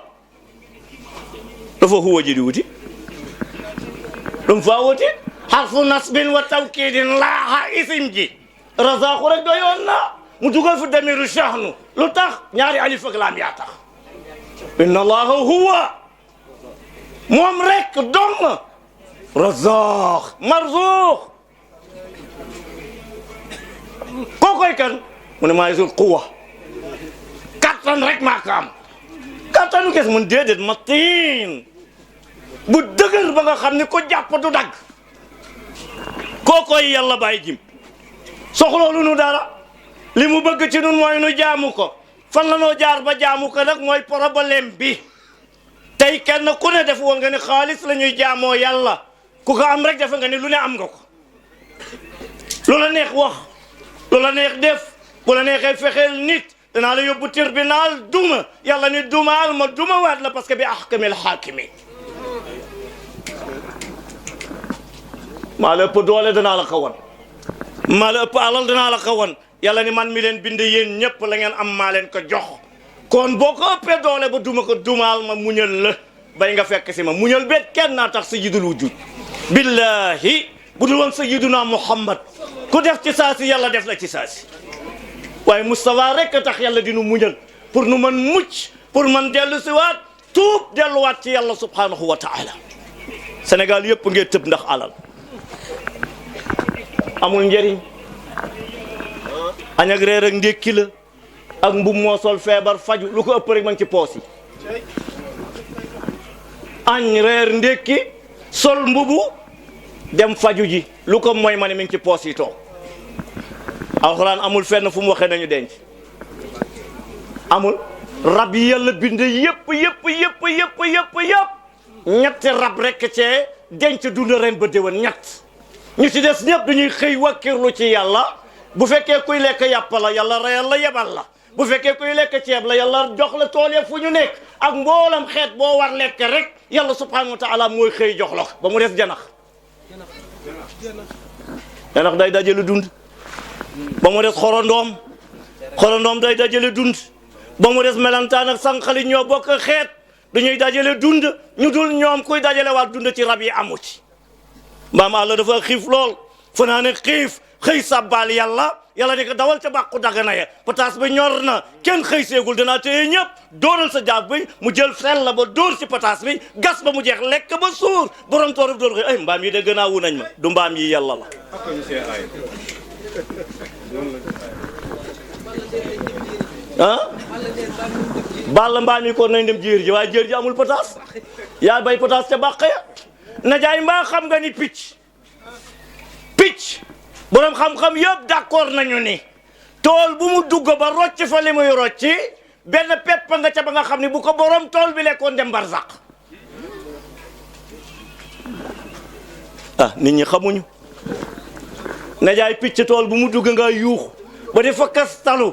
dafa huwa ji di wuti ɗum fa wuti harfu nasbin wa tawkidin laaha isim ji razaqu rek doyoon na mu dugal fi damiru shahnu lu tax ñaari alif ak laam yaa tax inna allaha huwa moom rek dong razaq marzuq kookoy kan mu ne maa zul quwa kattan rek maa ko am kattanu kes mun déedéet matin bu dëgër ba nga xam ni ko jàpp du dagg kookoy yàlla bàyyi jim soxloolu nu dara li mu bëgg ci nun mooy nu jaamu ko fan la noo jaar ba jaamu ko nag mooy problème bi tey kenn ku ne def woon nga ni xaalis la ñuy jaamoo yàlla ku ko am rek defe nga ni lu ne am nga ko lu la neex wax lu la neex def bu la neexee fexeel nit danaa la yóbbu tribunal duma yàlla ni dumaal ma duma waat la parce que bi ahkamil haakimi maa la ëpp doole danaa la ko wan maa la ëpp alal danaa la ko wan yàlla ni man mi leen bind yéen ñëpp la ngeen am maa leen ko jox kon boo ko ëppee doole ba duma ko dumaal ma muñal la bay nga fekk si ma muñal bet kenn naa tax sayyidul wujud billahi bu dul woon sayyiduna Muhammad ku def ci saasi yàlla def la ci saasi waaye Moustapha rek a tax yàlla dinu muñal pour nu mën mucc pour man dellu si waat tuub delluwaat ci yàlla subhanahu wa taala Sénégal yëpp ngeen tëb ndax alal amul njëriñ añ ak reer ak ndékki la ak mbub moo sol feebar faju lu ko ëpp rek ma ngi ci poos yi añ reer ndékki sol mbubu dem faju ji lu ko mooy ma ne mi ngi ci poos yi toog alxuraan amul fenn fu mu waxee nañu denc amul rab yi yàlla bind yëpp ñetti rab rek cee denc dund ren ba déwén ñett ñu ci des ñëpp dañuy xëy wakkirlu ci yàlla bu fekkee kuy lekk yàpp la yàlla reyal la yebal la bu fekkee kuy lekk ceeb la yàlla jox la tool ya fu ñu nekk ak mboolam xeet boo war lekk rek yàlla subhanahu wa taala mooy xëy jox la ko ba mu des janax janax day dajale dund ba mu des xorondoom day dajale dund ba mu des melantaan ak sànqali ñoo bokk xeet dañuy dajale dund ñu dul ñoom kuy dajale waat dund ci rab yi amu ci mbaam àll dafa xiif lool fanaane xiif xëy sàbbaal yàlla yàlla ni ko dawal ca bàqu dagana ya pataas bi ñor na kenn xëy seegul danaa téye ñëpp dóoral sa jaab bi mu jël fel la ba dóor ci pataas bi gas ba mu jeex lekk ba suur borom toor bi dóor xëy ay mbaam yi de gën a wu nañ ma du mbaam yi yàlla la ah balla mbaam yi kon nañ dem jéer ji waaye jéer ji amul pataas yaa bay pataas ca bàq ya na jaay mbaa xam nga ni picc borom xam-xam yëpp d'accord nañu ni tool bu mu dugg ba rocc fa li muy rocci benn pepp nga ca ba nga xam ni bu ko borom tool bi lekkoon dem barzaq ah nit ñi xamuñu na jaay picc tool bu mu dugg nga yuux ba di fa kastalu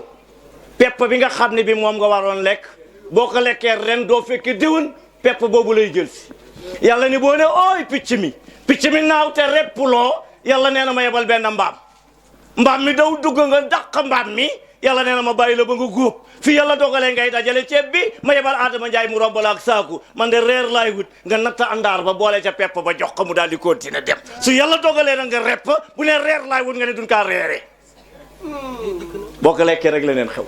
pepp bi nga xam ne bi moom nga waroon lekk boo ko lekkee ren doo fekk déwén pepp boobu lay jël si yàlla ni boo ne ooy picc mi naaw te reppuloo yàlla nee na ma yebal benn mbaam mi daw dugg nga dàq mbaam mi yàlla nee na ma bàyyi la ba nga góob fii yàlla dogalee ngay dajale ceeb bi ma yebal Adama Njaay mu rombala ak saaku man de reer laay wut nga natta àndaar ba boole ca pepp ba jox ko mu daal di continuer dem su yàlla dogalee na nga repp bu ne reer laay wut nga ne duñ kaa reeree boo ko lekkee rek leneen xew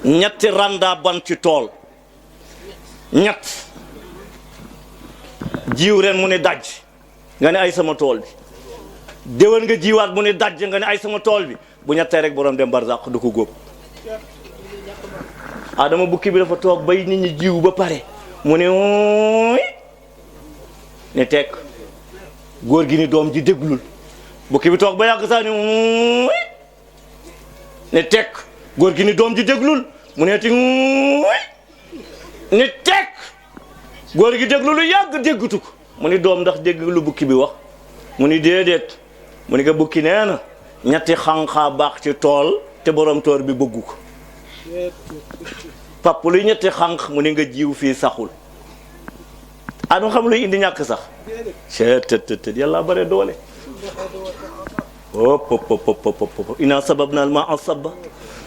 ñetti randa ban ci tool ñett jiw ren mu ne daj nga ne ay sama tool bi déwén nga jiwaat mu ne daj nga ne ay sama tool bi bu ñettee rek borom dem barzaq du ko góob Adama bukki bi dafa toog bay nit ñi jiw ba pare mu ne ooy ne teg góor gi ni doom ji déglul bukki bi toog ba yàgg saa ni ooy ne teg góor gi ni doom ji déglul mu ne ti ooy ne teg góor gi déglu lu yàgg déggatu ko mu ni doom ndax dégg lu bukki bi wax mu ni déedéet mu ni ko bukki nee na ñetti xànqaa baax ci tool te borom toor bi bëggu ko pap luy ñetti xànq mu ni nga jiw fii saxul adama xam luy indi ñàkk sax cettt yàlla bare doole hop inna sababna al ma'a sabba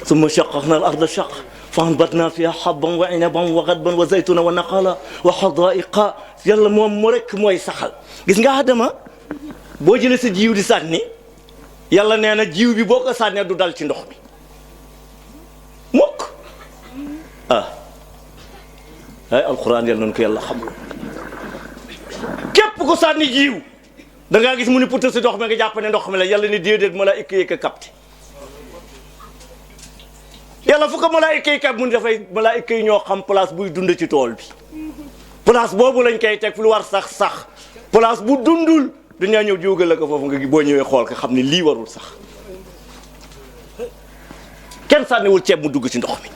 summa shaqqaqna al arda shaqqa فأنبتنا فيها حبا وعنبا وغدبا وزيتونا ونخالا وحدائق yàlla moom mu rek mooy saxal gis nga Adama boo jëlee sa jiw di sànni yàlla nee na jiw bi boo ko sànnee du dal ci ndox mi mukk ay alquran yàlla nañu ko yàlla xam képp ko sànni jiw da ngaa gis mu ni puta si ndox mi nga jàpp ne ndox mi la yàlla ni déedéet malaayika yi ko capté yàlla fu ko malaayika yi kat mun dafay malaayika yi ñoo xam place buy dund ci tool bi place boobu lañ koy teg fu lu war sax place bu dundul dañaa ñëw jógal la ko foofu nga boo ñëwee xool ko xam ne lii warul sax kenn sànniwul ceeb mu dugg ci ndox mi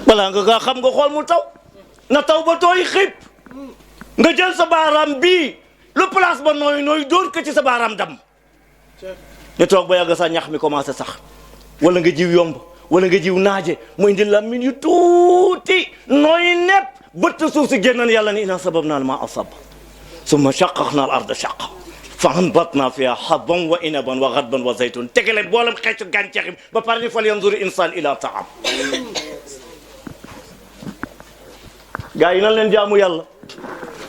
balaa nga xam nga xool mu taw na taw ba tooy xib nga jël sa baaraam bii lu place ba nooy dóor ko ci sa baaraam dam ñu toog ba yàgg sa ñax mi commencé sax wala nga jiw yomb wala nga jiw naaje mu indi lamine yu tuuti nooy nepp bëtt suuf si génnan yàlla ni inna sababna al-maa'a sabban summa shaqqaqna al-arda shaqqa fa anbatna fiha habban wa inaban wa ghadban wa zaytun tegale boolam xeetu gàncax yi ba pare ni fal yanzur insaan ila taam gaa yi nan leen jaamu yàlla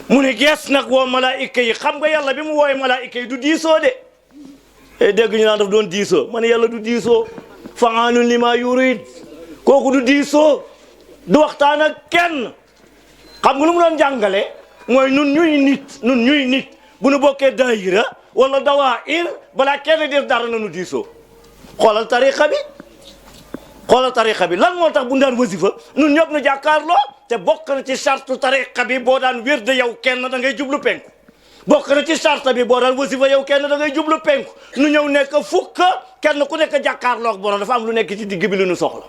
mu ne gees nag woo malaayika yi xam nga yàlla bi mu wooye malaayika yi du diisoo de dégg ñu naan daf doon diisoo ma ne yàlla du diisoo fa'aalun limaa yurid kooku du diisoo du waxtaan ak kenn xam nga lu mu doon jàngale mooy nun ñuy nit bu nu bokkee daayira wala dawaayir balaa kenn def dara na nu diisoo xoolal tariqa bi lan moo tax bu ñu daan wasifa nun ñëpp nu jàkkaarloo te bokk na ci charte tariqa bi boo daan wér de yow kenn da ngay jublu penku bokk na ci charte bi boo daan wasifa yow kenn da ngay jublu penku nu ñëw nekk fukk kenn ku nekk jàkkaarloog borom dafa am lu nekk ci digg bi lu nu soxla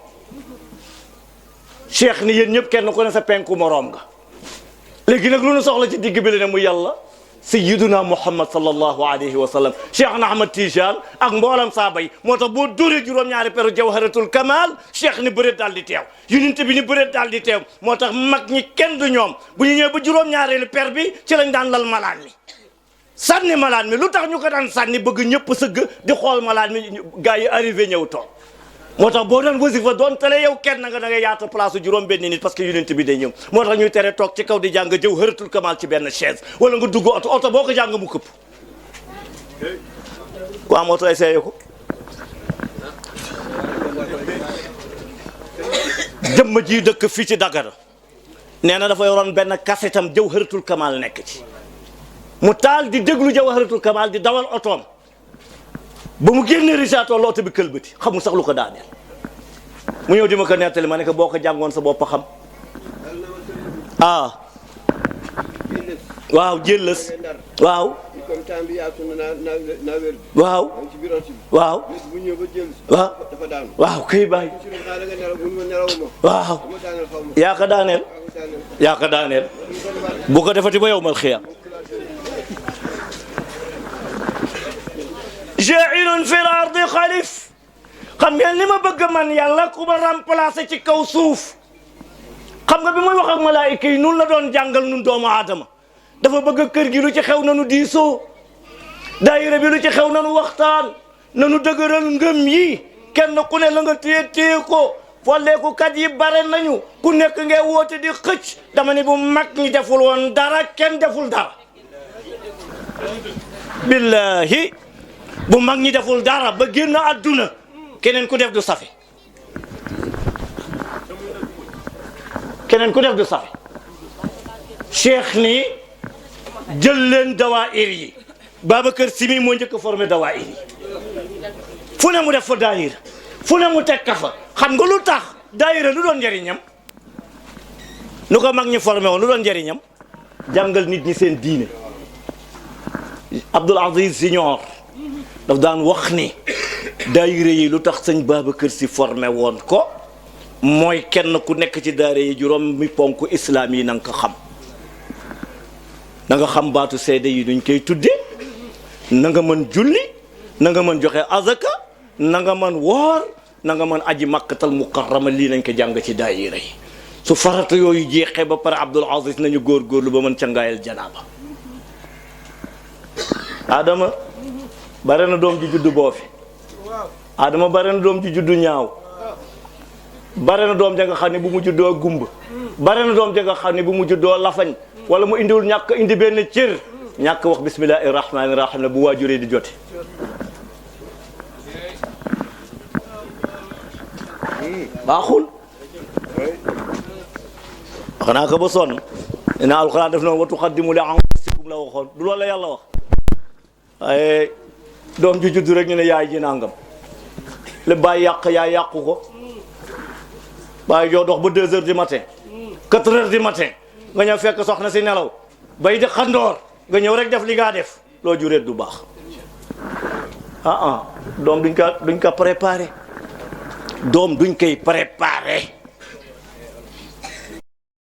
cheikh ni yéen ñëpp kenn ku ne sa penku moroom nga léegi nag lu nu soxla ci digg bi la ne mu yàlla sayyiduna muhammad sallallahu alayhi wa sallam cheikh na ahmad tijaan ak mboolam saaba yi moo tax boo dóoree juróom-ñaari peru jawharatul kamal cheikh ni bëreet daal di teew yonent bi ni bëreet daal di teew moo tax mag ñi kenn du ñoom bu ñu ñëwee ba juróom-ñaareelu per bi ci lañ daan lal malaan mi sànni malaan mi lu tax ñu ko daan sànni bëgg ñëpp sëgg di xool malaan mi gars yi arrivé ñëw toog moo tax boo doon wasifa doon tale yow kenn nga da ngay yaata place juróom benn nit parce que yonent bi day ñëw moo tax ñuy tere toog ci kaw di jàng jawharatul kamal ci benn chaise wala nga dugg oto boo ko jàng mu këpp ku am oto essayé ko jëmm ji dëkk fii ci Dagana nee na dafa yoroon benn kasetam jawharatul kamal nekk ci mu taal di déglu jawharatul kamal di dawal otoom ba mu génnee risaatoo la oto bi këlbati xamul sax lu ko daaneel mu ñëw di ma ko nettali ma ne ko boo ko jàngoon sa bopp xam waaw jëllës waaw waaw waaw waaw kay bàyyi waaw yaa ko daaneel bu ko defati ba yow mal xiyaam jaa'ilun fil ardi xalif xam ngeen li ma bëgg man yàlla ku ma remplacer ci kaw suuf xam nga bi muy wax ak malaayika yi nun la doon jàngal nun doomu aadama dafa bëgg kër gi lu ci xew nanu diisoo daayira bi lu ci xew nanu waxtaan nanu dëgëral ngëm yi kenn ku ne la nga téye ko folleeku kat yi bare nañu ku nekk ngay woote di xëcc dama ne bu mag ñi deful woon dara kenn deful dara billahi bu mag ñi deful dara ba génn àdduna keneen ku def du safe cheikh ni jël leen dawaayir yi Babacar Sy moo njëkk a formé dawaayir yi fu ne mu def fa daayira fu ne mu teg ka fa xam nga lu tax daayira lu doon njëriñam nu ko mag ñi formé woon lu doon njëriñam jàngal nit ñi seen diine Abdoul Aziz Junior daf daan wax ni daayira yi lu tax sëñ Babacar Sy formé woon ko mooy kenn ku nekk ci daayira yi juróom mi ponk islam yi na nga ko xam na nga xam baatu seede yi duñ koy tudde na nga mën julli na nga mën joxe azaka na nga mën woor na nga mën aji makkatal mukarrama lii nañ ko jàng ci daayira yi su farata yooyu jeexee ba pare Abdoul Aziz nañu góorgóorlu ba mën cangaayal janaaba Adama bare na doom ji juddu boo fi Adama bare na doom ji juddu ñaaw bare na doom ja nga xam ne bu mu juddoo gumba bare na doom ja nga xam ne bu mu juddoo lafañ wala mu indiwul ñàkk indi benn cër ñàkk wax bismillahi rahmaani rahim la bu waajuree di jote baaxul wax naa ko ba sonn dina alxuraan def noonu wa tuqaddimu li anfusikum la waxoon du loolu la yàlla wax doom ju judd rek ñu ne yaay ji nangam le bàyyi yàq yaay yàqu ko waaye joo dox ba 2 heures du matin 4 heures du matin nga ñëw fekk soxna si nelaw bay di xandoor nga ñëw rek def li ngaa def loo jureet du baax doom duñ ko préparé doom duñ koy préparé